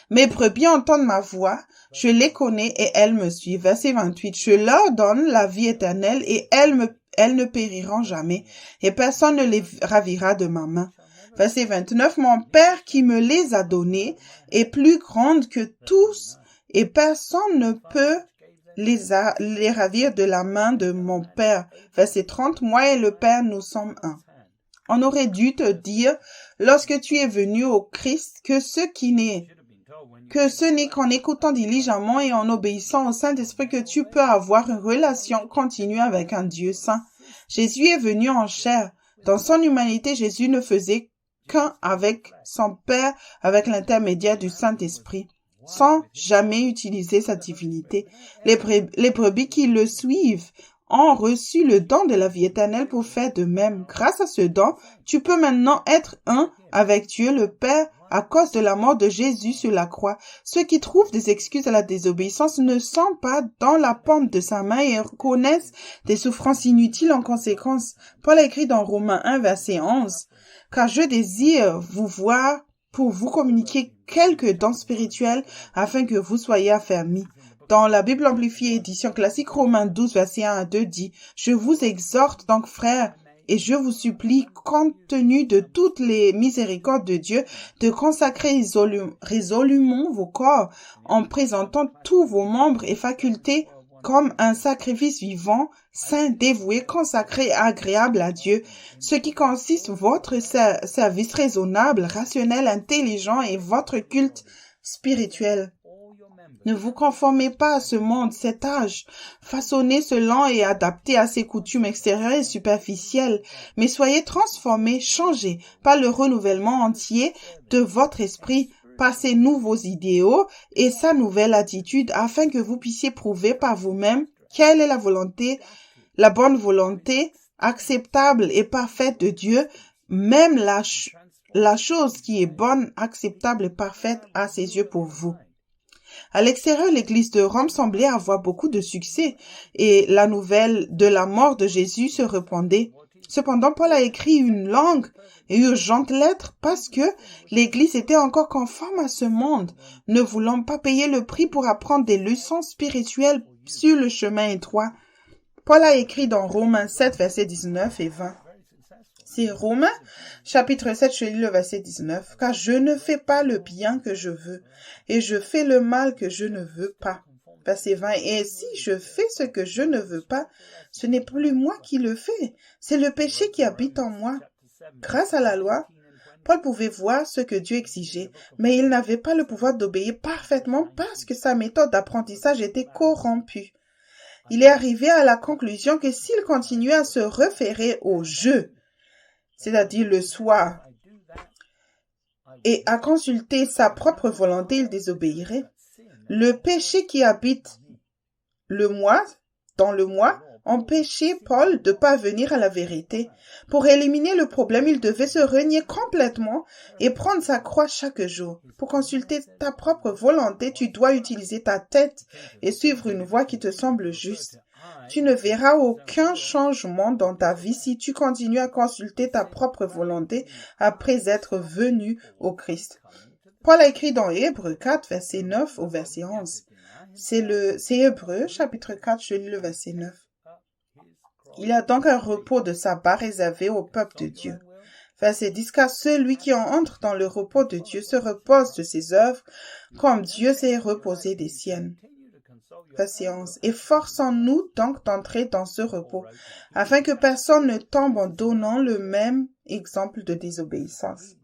Mes brebis entendent ma voix, je les connais et elles me suivent. Verset 28, je leur donne la vie éternelle et elles ne périront jamais et personne ne les ravira de ma main. Verset 29, mon Père qui me les a donnés est plus grand que tous et personne ne peut les ravir de la main de mon Père. Verset 30, moi et le Père, nous sommes un. On aurait dû te dire, lorsque tu es venu au Christ, que ce n'est qu'en écoutant diligemment et en obéissant au Saint-Esprit que tu peux avoir une relation continue avec un Dieu saint. Jésus est venu en chair. Dans son humanité, Jésus ne faisait qu'un avec son Père, avec l'intermédiaire du Saint-Esprit, sans jamais utiliser sa divinité. Les brebis qui le suivent ont reçu le don de la vie éternelle pour faire de même. Grâce à ce don, tu peux maintenant être un avec Dieu le Père à cause de la mort de Jésus sur la croix. Ceux qui trouvent des excuses à la désobéissance ne sont pas dans la paume de sa main et connaissent des souffrances inutiles en conséquence. Paul a écrit dans Romains 1, verset 11, « car je désire vous voir pour vous communiquer quelques dons spirituels afin que vous soyez affermis. Dans la Bible amplifiée édition classique, Romains 12, verset 1 à 2 dit « Je vous exhorte donc, frères, et je vous supplie, compte tenu de toutes les miséricordes de Dieu, de consacrer résolument vos corps en présentant tous vos membres et facultés comme un sacrifice vivant, saint, dévoué, consacré, agréable à Dieu, ce qui consiste votre service raisonnable, rationnel, intelligent et votre culte spirituel. Ne vous conformez pas à ce monde, cet âge, façonné selon et adapté à ses coutumes extérieures et superficielles, mais soyez transformés, changés par le renouvellement entier de votre esprit, par ses nouveaux idéaux et sa nouvelle attitude, afin que vous puissiez prouver par vous-même quelle est la bonne volonté, acceptable et parfaite de Dieu, même la chose qui est bonne, acceptable et parfaite à ses yeux pour vous. À l'extérieur, l'Église de Rome semblait avoir beaucoup de succès et la nouvelle de la mort de Jésus se répandait. Cependant, Paul a écrit une longue et urgente lettre parce que l'Église était encore conforme à ce monde, ne voulant pas payer le prix pour apprendre des leçons spirituelles sur le chemin étroit. Paul a écrit dans Romains 7, versets 19 et 20. C'est Romains, chapitre 7, je lis le verset 19. « Car je ne fais pas le bien que je veux, et je fais le mal que je ne veux pas. » Verset 20. « Et si je fais ce que je ne veux pas, ce n'est plus moi qui le fais, c'est le péché qui habite en moi. » Grâce à la loi, Paul pouvait voir ce que Dieu exigeait, mais il n'avait pas le pouvoir d'obéir parfaitement parce que sa méthode d'apprentissage était corrompue. Il est arrivé à la conclusion que s'il continuait à se référer au « je », c'est-à-dire le soi, et à consulter sa propre volonté, il désobéirait. Le péché qui habite le moi, dans le moi, empêchait Paul de parvenir à la vérité. Pour éliminer le problème, il devait se renier complètement et prendre sa croix chaque jour. Pour consulter ta propre volonté, tu dois utiliser ta tête et suivre une voie qui te semble juste. Tu ne verras aucun changement dans ta vie si tu continues à consulter ta propre volonté après être venu au Christ. Paul a écrit dans Hébreux 4, verset 9 au verset 11. C'est Hébreux, chapitre 4, je lis le verset 9. Il y a donc un repos de sabbat réservé au peuple de Dieu. Verset 10, car celui qui entre dans le repos de Dieu se repose de ses œuvres, comme Dieu s'est reposé des siennes. Verset 11. Efforçons-nous donc d'entrer dans ce repos, afin que personne ne tombe en donnant le même exemple de désobéissance.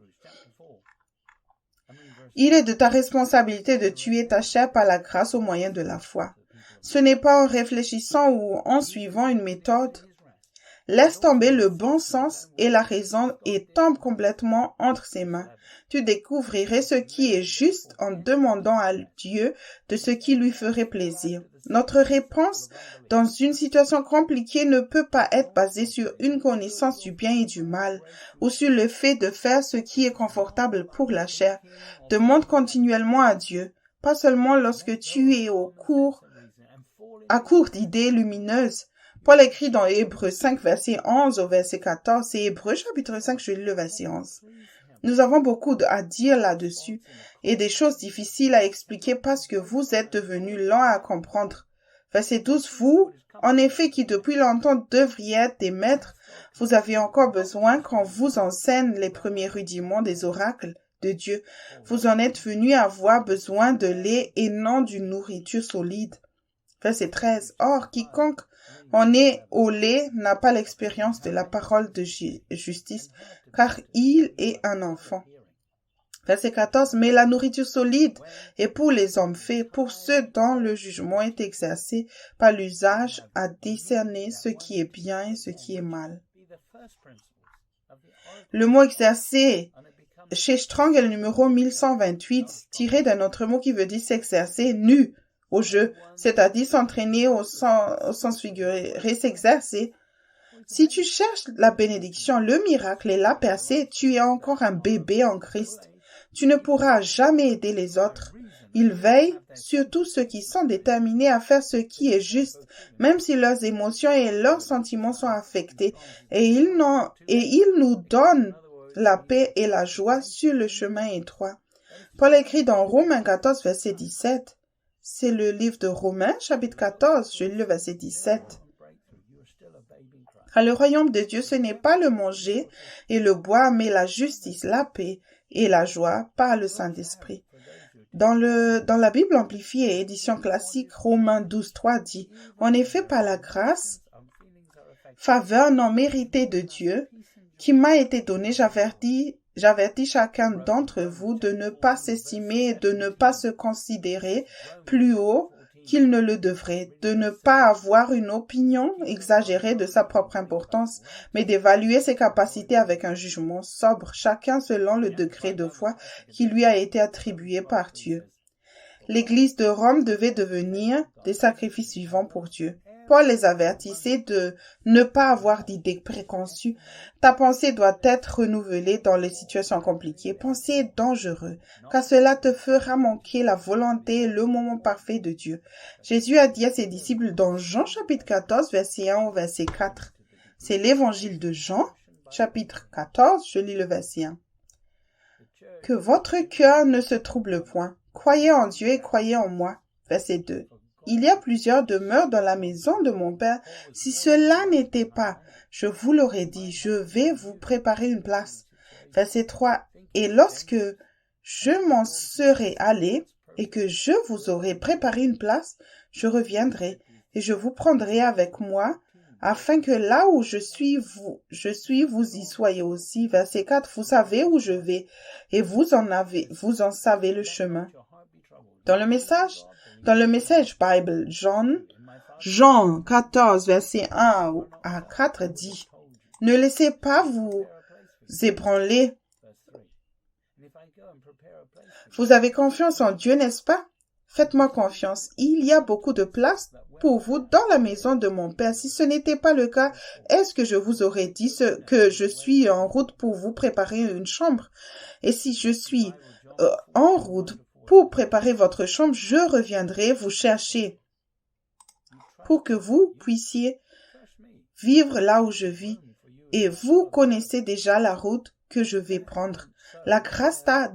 Il est de ta responsabilité de tuer ta chair par la grâce au moyen de la foi. Ce n'est pas en réfléchissant ou en suivant une méthode. Laisse tomber le bon sens et la raison et tombe complètement entre ses mains. Tu découvrirais ce qui est juste en demandant à Dieu de ce qui lui ferait plaisir. Notre réponse dans une situation compliquée ne peut pas être basée sur une connaissance du bien et du mal ou sur le fait de faire ce qui est confortable pour la chair. Demande continuellement à Dieu, pas seulement lorsque tu es à court d'idées lumineuses. Paul écrit dans Hébreux 5, verset 11 au verset 14, c'est Hébreux chapitre 5, je lis le verset 11. Nous avons beaucoup à dire là-dessus et des choses difficiles à expliquer parce que vous êtes devenus lents à comprendre. Verset 12, vous, en effet, qui depuis longtemps devriez être des maîtres, vous avez encore besoin qu'on vous enseigne les premiers rudiments des oracles de Dieu. Vous en êtes venus à avoir besoin de lait et non d'une nourriture solide. Verset 13, or, quiconque en est au lait n'a pas l'expérience de la parole de justice, car il est un enfant. Verset 14, mais la nourriture solide est pour les hommes faits, pour ceux dont le jugement est exercé par l'usage à discerner ce qui est bien et ce qui est mal. Le mot exercer chez Strong est le numéro 1128, tiré d'un autre mot qui veut dire s'exercer nu au jeu, c'est-à-dire s'entraîner au sens figuré, s'exercer. Si tu cherches la bénédiction, le miracle et la percée, tu es encore un bébé en Christ. Tu ne pourras jamais aider les autres. Ils veillent sur tous ceux qui sont déterminés à faire ce qui est juste, même si leurs émotions et leurs sentiments sont affectés. Et ils nous donnent la paix et la joie sur le chemin étroit. Paul écrit dans Romains 14, verset 17. C'est le livre de Romains, chapitre 14, je lis le verset 17. Car le royaume de Dieu, ce n'est pas le manger et le boire, mais la justice, la paix et la joie par le Saint-Esprit. Dans la Bible amplifiée, édition classique, Romains 12, 3 dit, « En effet, par la grâce, faveur non méritée de Dieu, qui m'a été donnée, j'avertis chacun d'entre vous de ne pas s'estimer et de ne pas se considérer plus haut qu'il ne le devrait, de ne pas avoir une opinion exagérée de sa propre importance, mais d'évaluer ses capacités avec un jugement sobre, chacun selon le degré de foi qui lui a été attribué par Dieu. L'Église de Rome devait devenir des sacrifices vivants pour Dieu. Paul les avertissait de ne pas avoir d'idées préconçues. Ta pensée doit être renouvelée dans les situations compliquées. Pensée dangereuse, car cela te fera manquer la volonté et le moment parfait de Dieu. Jésus a dit à ses disciples dans Jean chapitre 14, verset 1 au verset 4. C'est l'évangile de Jean, chapitre 14, je lis le verset 1. Que votre cœur ne se trouble point. Croyez en Dieu et croyez en moi. Verset 2. Il y a plusieurs demeures dans la maison de mon Père. Si cela n'était pas, je vous l'aurais dit, je vais vous préparer une place. Verset 3. Et lorsque je m'en serai allé et que je vous aurai préparé une place, je reviendrai et je vous prendrai avec moi, afin que là où je suis, vous y soyez aussi. Verset 4. Vous savez où je vais et vous en savez le chemin. Dans le Message Bible, Jean 14, verset 1 à 4 dit, « Ne laissez pas vous ébranler. Vous avez confiance en Dieu, n'est-ce pas? Faites-moi confiance. Il y a beaucoup de place pour vous dans la maison de mon Père. Si ce n'était pas le cas, est-ce que je vous aurais dit que je suis en route pour vous préparer une chambre? Et si je suis en route pour préparer votre chambre, je reviendrai vous chercher pour que vous puissiez vivre là où je vis. Et vous connaissez déjà la route que je vais prendre. La grâce t'a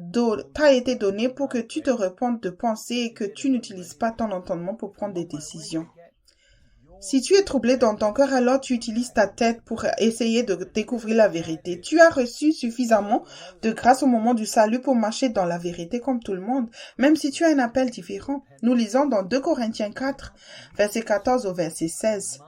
été donnée pour que tu te repentes de penser et que tu n'utilises pas ton entendement pour prendre des décisions. Si tu es troublé dans ton cœur, alors tu utilises ta tête pour essayer de découvrir la vérité. Tu as reçu suffisamment de grâce au moment du salut pour marcher dans la vérité comme tout le monde, même si tu as un appel différent. Nous lisons dans 2 Corinthiens 4, verset 14 au verset 16.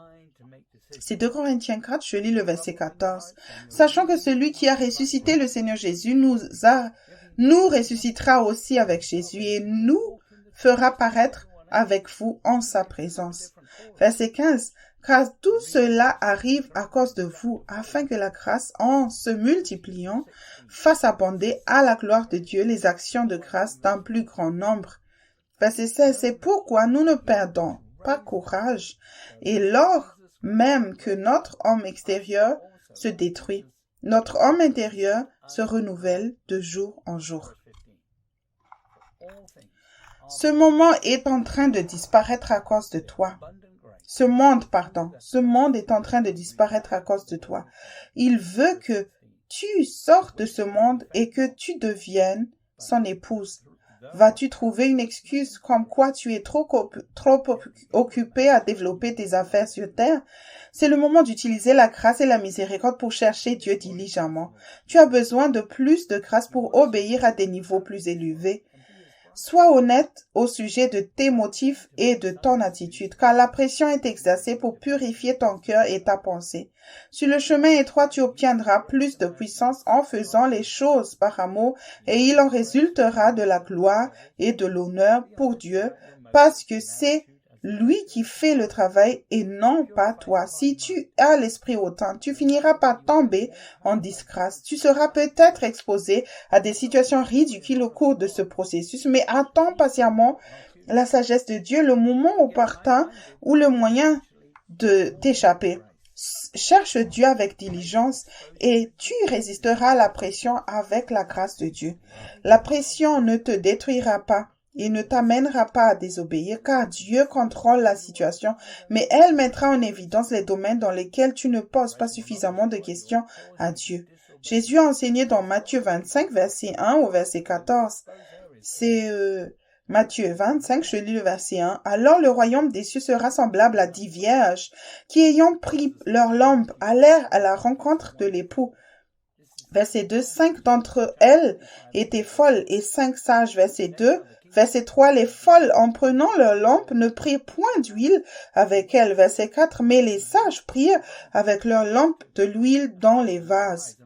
C'est 2 Corinthiens 4, je lis le verset 14. Sachant que celui qui a ressuscité le Seigneur Jésus nous ressuscitera aussi avec Jésus et nous fera paraître avec vous en sa présence. Verset 15. Car tout cela arrive à cause de vous, afin que la grâce, en se multipliant, fasse abonder à la gloire de Dieu les actions de grâce d'un plus grand nombre. Verset 16. C'est pourquoi nous ne perdons pas courage, et lors même que notre homme extérieur se détruit, notre homme intérieur se renouvelle de jour en jour. Ce moment est en train de disparaître à cause de toi. Ce monde est en train de disparaître à cause de toi. Il veut que tu sortes de ce monde et que tu deviennes son épouse. Vas-tu trouver une excuse comme quoi tu es trop occupé à développer tes affaires sur terre? C'est le moment d'utiliser la grâce et la miséricorde pour chercher Dieu diligemment. Tu as besoin de plus de grâce pour obéir à des niveaux plus élevés. Sois honnête au sujet de tes motifs et de ton attitude, car la pression est exercée pour purifier ton cœur et ta pensée. Sur le chemin étroit, tu obtiendras plus de puissance en faisant les choses par amour, et il en résultera de la gloire et de l'honneur pour Dieu, parce que c'est lui qui fait le travail et non pas toi. Si tu as l'esprit hautain, tu finiras par tomber en disgrâce. Tu seras peut-être exposé à des situations ridicules au cours de ce processus, mais attends patiemment la sagesse de Dieu, le moment opportun ou le moyen de t'échapper. Cherche Dieu avec diligence et tu résisteras à la pression avec la grâce de Dieu. La pression ne te détruira pas et ne t'amènera pas à désobéir, car Dieu contrôle la situation, mais elle mettra en évidence les domaines dans lesquels tu ne poses pas suffisamment de questions à Dieu. Jésus a enseigné dans Matthieu 25, verset 1 au verset 14. C'est Matthieu 25, je lis le verset 1. « Alors le royaume des cieux sera semblable à 10 vierges qui, ayant pris leur lampe, allèrent à la rencontre de l'époux. » Verset 2, 5 d'entre elles étaient folles et 5 sages. Verset 2, verset 3, les folles, en prenant leur lampe, ne prirent point d'huile avec elles. Verset 4, mais les sages prirent avec leur lampe de l'huile dans des vases.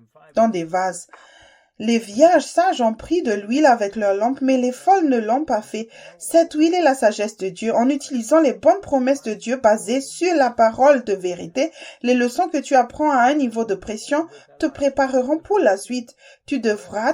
Les vierges sages ont pris de l'huile avec leur lampe, mais les folles ne l'ont pas fait. Cette huile est la sagesse de Dieu. En utilisant les bonnes promesses de Dieu basées sur la parole de vérité, les leçons que tu apprends à un niveau de pression te prépareront pour la suite. Tu devras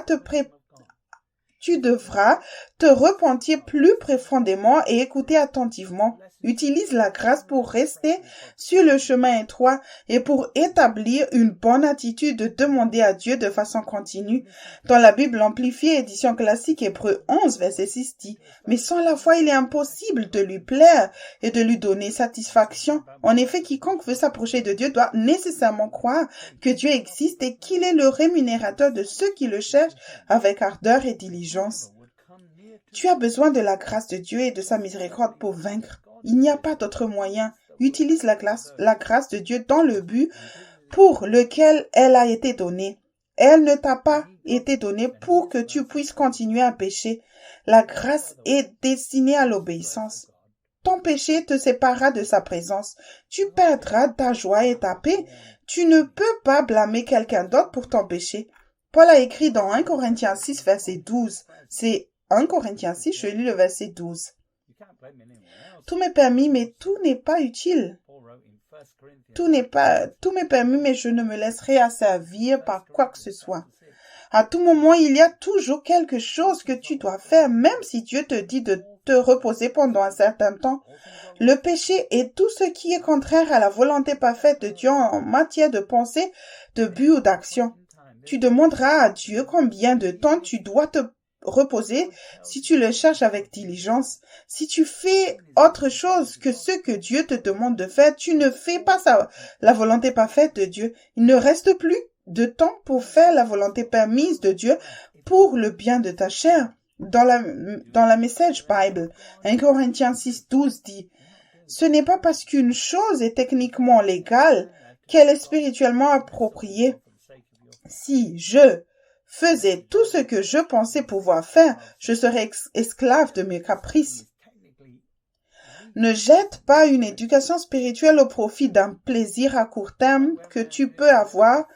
te repentir plus profondément et écouter attentivement. Utilise la grâce pour rester sur le chemin étroit et pour établir une bonne attitude de demander à Dieu de façon continue. Dans la Bible amplifiée, édition classique, Hébreux 11, verset 6 dit « Mais sans la foi, il est impossible de lui plaire et de lui donner satisfaction. En effet, quiconque veut s'approcher de Dieu doit nécessairement croire que Dieu existe et qu'il est le rémunérateur de ceux qui le cherchent avec ardeur et diligence. » Tu as besoin de la grâce de Dieu et de sa miséricorde pour vaincre. Il n'y a pas d'autre moyen. Utilise la grâce de Dieu dans le but pour lequel elle a été donnée. Elle ne t'a pas été donnée pour que tu puisses continuer à pécher. La grâce est destinée à l'obéissance. Ton péché te séparera de sa présence. Tu perdras ta joie et ta paix. Tu ne peux pas blâmer quelqu'un d'autre pour ton péché. Paul a écrit dans 1 Corinthiens 6, verset 12. C'est 1 Corinthiens 6, je lis le verset 12. Tout m'est permis, mais tout n'est pas utile. Tout m'est permis, mais je ne me laisserai asservir par quoi que ce soit. À tout moment, il y a toujours quelque chose que tu dois faire, même si Dieu te dit de te reposer pendant un certain temps. Le péché est tout ce qui est contraire à la volonté parfaite de Dieu en matière de pensée, de but ou d'action. Tu demanderas à Dieu combien de temps tu dois te reposer si tu le cherches avec diligence. Si tu fais autre chose que ce que Dieu te demande de faire, tu ne fais pas la volonté parfaite de Dieu. Il ne reste plus de temps pour faire la volonté permise de Dieu pour le bien de ta chair. Dans la Message Bible, 1 Corinthiens 6, 12 dit « Ce n'est pas parce qu'une chose est techniquement légale qu'elle est spirituellement appropriée. Si je faisais tout ce que je pensais pouvoir faire, je serais esclave de mes caprices. » Ne jette pas une éducation spirituelle au profit d'un plaisir à court terme que tu peux avoir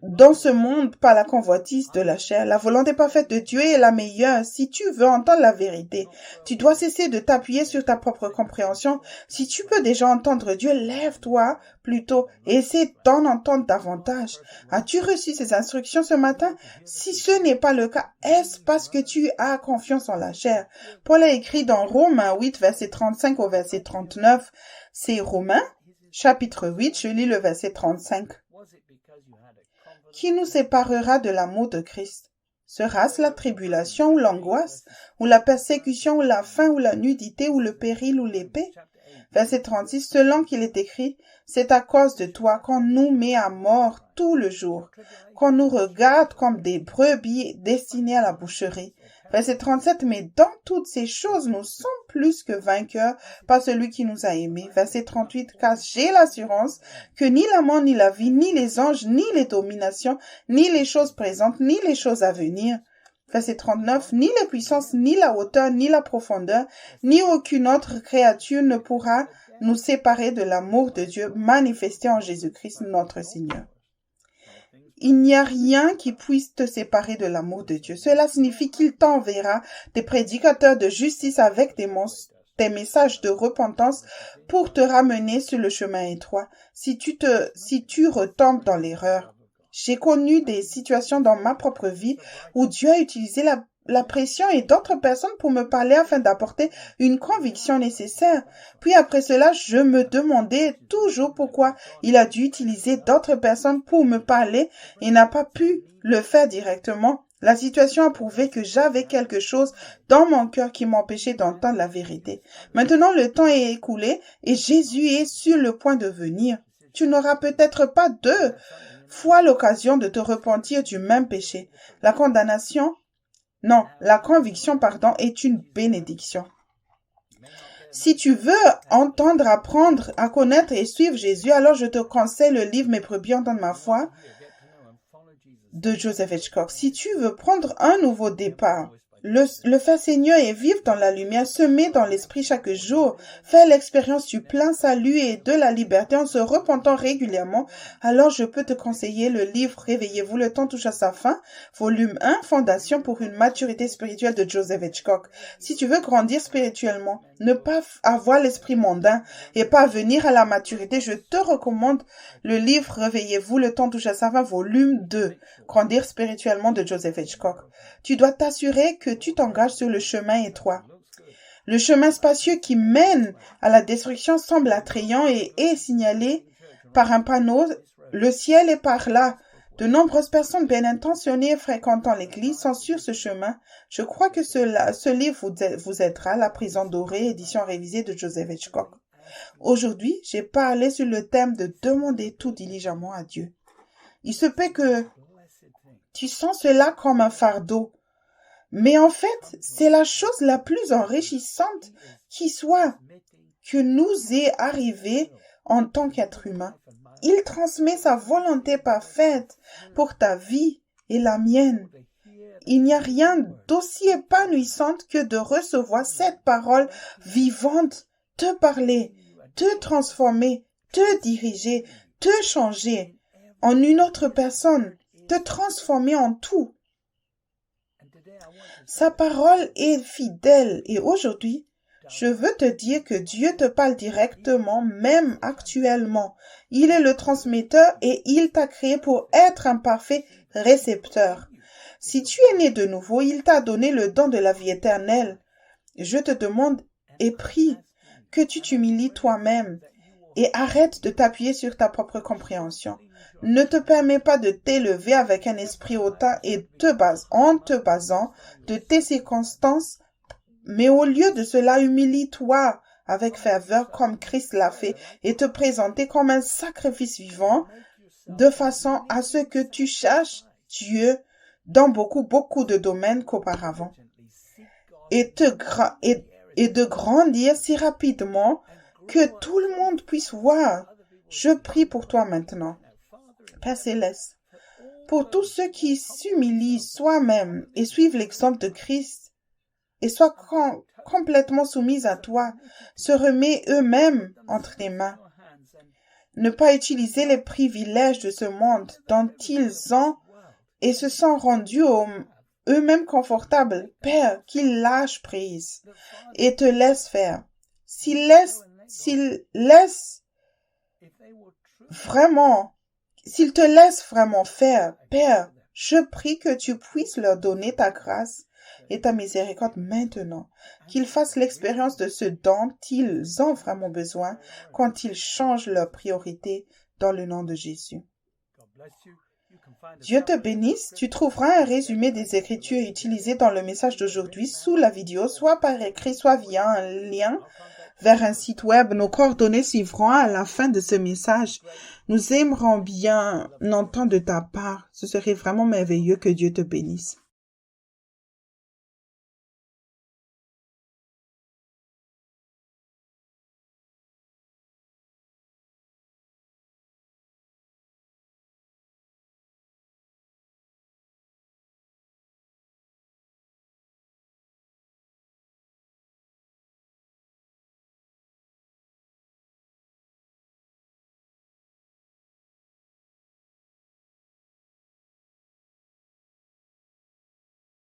dans ce monde par la convoitise de la chair. La volonté parfaite de Dieu est la meilleure. Si tu veux entendre la vérité, tu dois cesser de t'appuyer sur ta propre compréhension. Si tu peux déjà entendre Dieu, lève-toi plutôt et essaie d'en entendre davantage. As-tu reçu ces instructions ce matin? Si ce n'est pas le cas, est-ce parce que tu as confiance en la chair? Paul a écrit dans Romains 8, verset 35 au verset 39. C'est Romains, chapitre 8, je lis le verset 35. Qui nous séparera de l'amour de Christ? Sera-ce la tribulation ou l'angoisse, ou la persécution ou la faim ou la nudité ou le péril ou l'épée? Verset 36, selon qu'il est écrit, c'est à cause de toi qu'on nous met à mort tout le jour, qu'on nous regarde comme des brebis destinées à la boucherie. Verset 37, mais dans toutes ces choses, nous sommes plus que vainqueurs par celui qui nous a aimés. Verset 38, car j'ai l'assurance que ni la mort, ni la vie, ni les anges, ni les dominations, ni les choses présentes, ni les choses à venir. Verset 39, ni les puissances, ni la hauteur, ni la profondeur, ni aucune autre créature ne pourra nous séparer de l'amour de Dieu manifesté en Jésus-Christ notre Seigneur. Il n'y a rien qui puisse te séparer de l'amour de Dieu. Cela signifie qu'il t'enverra des prédicateurs de justice avec des messages de repentance pour te ramener sur le chemin étroit. Si tu retombes dans l'erreur. J'ai connu des situations dans ma propre vie où Dieu a utilisé la pression et d'autres personnes pour me parler afin d'apporter une conviction nécessaire. Puis après cela, je me demandais toujours pourquoi il a dû utiliser d'autres personnes pour me parler et n'a pas pu le faire directement. La situation a prouvé que j'avais quelque chose dans mon cœur qui m'empêchait d'entendre la vérité. Maintenant, le temps est écoulé et Jésus est sur le point de venir. Tu n'auras peut-être pas deux fois l'occasion de te repentir du même péché. La conviction, est une bénédiction. Si tu veux entendre, apprendre à connaître et suivre Jésus, alors je te conseille le livre Mes brebis entendent ma voix de Joseph Hitchcock. Si tu veux prendre un nouveau départ, le faire Seigneur et vivre dans la lumière, semer dans l'esprit chaque jour, faire l'expérience du plein salut et de la liberté en se repentant régulièrement, alors je peux te conseiller le livre Réveillez-vous, le temps touche à sa fin, volume 1, Fondation pour une maturité spirituelle de Joseph Hitchcock. Si tu veux grandir spirituellement, ne pas avoir l'esprit mondain et pas venir à la maturité, je te recommande le livre Réveillez-vous, le temps touche à sa fin, volume 2, Grandir spirituellement de Joseph Hitchcock. Tu dois t'assurer que tu t'engages sur le chemin étroit. Le chemin spacieux qui mène à la destruction semble attrayant et est signalé par un panneau. Le ciel est par là. De nombreuses personnes bien intentionnées fréquentant l'église sont sur ce chemin. Je crois que ce livre vous aidera. La prison dorée, édition révisée de Joseph Hitchcock. Aujourd'hui, j'ai parlé sur le thème de demander tout diligemment à Dieu. Il se peut que tu sens cela comme un fardeau. Mais en fait, c'est la chose la plus enrichissante qui soit que nous est arrivé en tant qu'être humain. Il transmet sa volonté parfaite pour ta vie et la mienne. Il n'y a rien d'aussi épanouissant que de recevoir cette parole vivante, te parler, te transformer, te diriger, te changer en une autre personne, te transformer en tout. Sa parole est fidèle et aujourd'hui, je veux te dire que Dieu te parle directement, même actuellement. Il est le transmetteur et il t'a créé pour être un parfait récepteur. Si tu es né de nouveau, il t'a donné le don de la vie éternelle. Je te demande et prie que tu t'humilies toi-même et arrête de t'appuyer sur ta propre compréhension. Ne te permets pas de t'élever avec un esprit hautain et en te basant de tes circonstances, mais au lieu de cela, humilie-toi avec ferveur comme Christ l'a fait et te présenter comme un sacrifice vivant de façon à ce que tu cherches Dieu dans beaucoup de domaines qu'auparavant et de grandir si rapidement que tout le monde puisse voir. Je prie pour toi maintenant. Père Céleste, pour tous ceux qui s'humilient soi-même et suivent l'exemple de Christ et soient complètement soumis à toi, se remet eux-mêmes entre tes mains. Ne pas utiliser les privilèges de ce monde dont ils ont et se sont rendus eux-mêmes confortables. Père, qu'ils lâchent prise et te laissent faire. S'ils te laissent vraiment faire, Père, je prie que tu puisses leur donner ta grâce et ta miséricorde maintenant, qu'ils fassent l'expérience de ce dont ils ont vraiment besoin quand ils changent leurs priorités dans le nom de Jésus. Dieu te bénisse. Tu trouveras un résumé des Écritures utilisées dans le message d'aujourd'hui sous la vidéo, soit par écrit, soit via un lien vers un site web. Nos coordonnées suivront à la fin de ce message. Nous aimerons bien entendre de ta part. Ce serait vraiment merveilleux. Que Dieu te bénisse.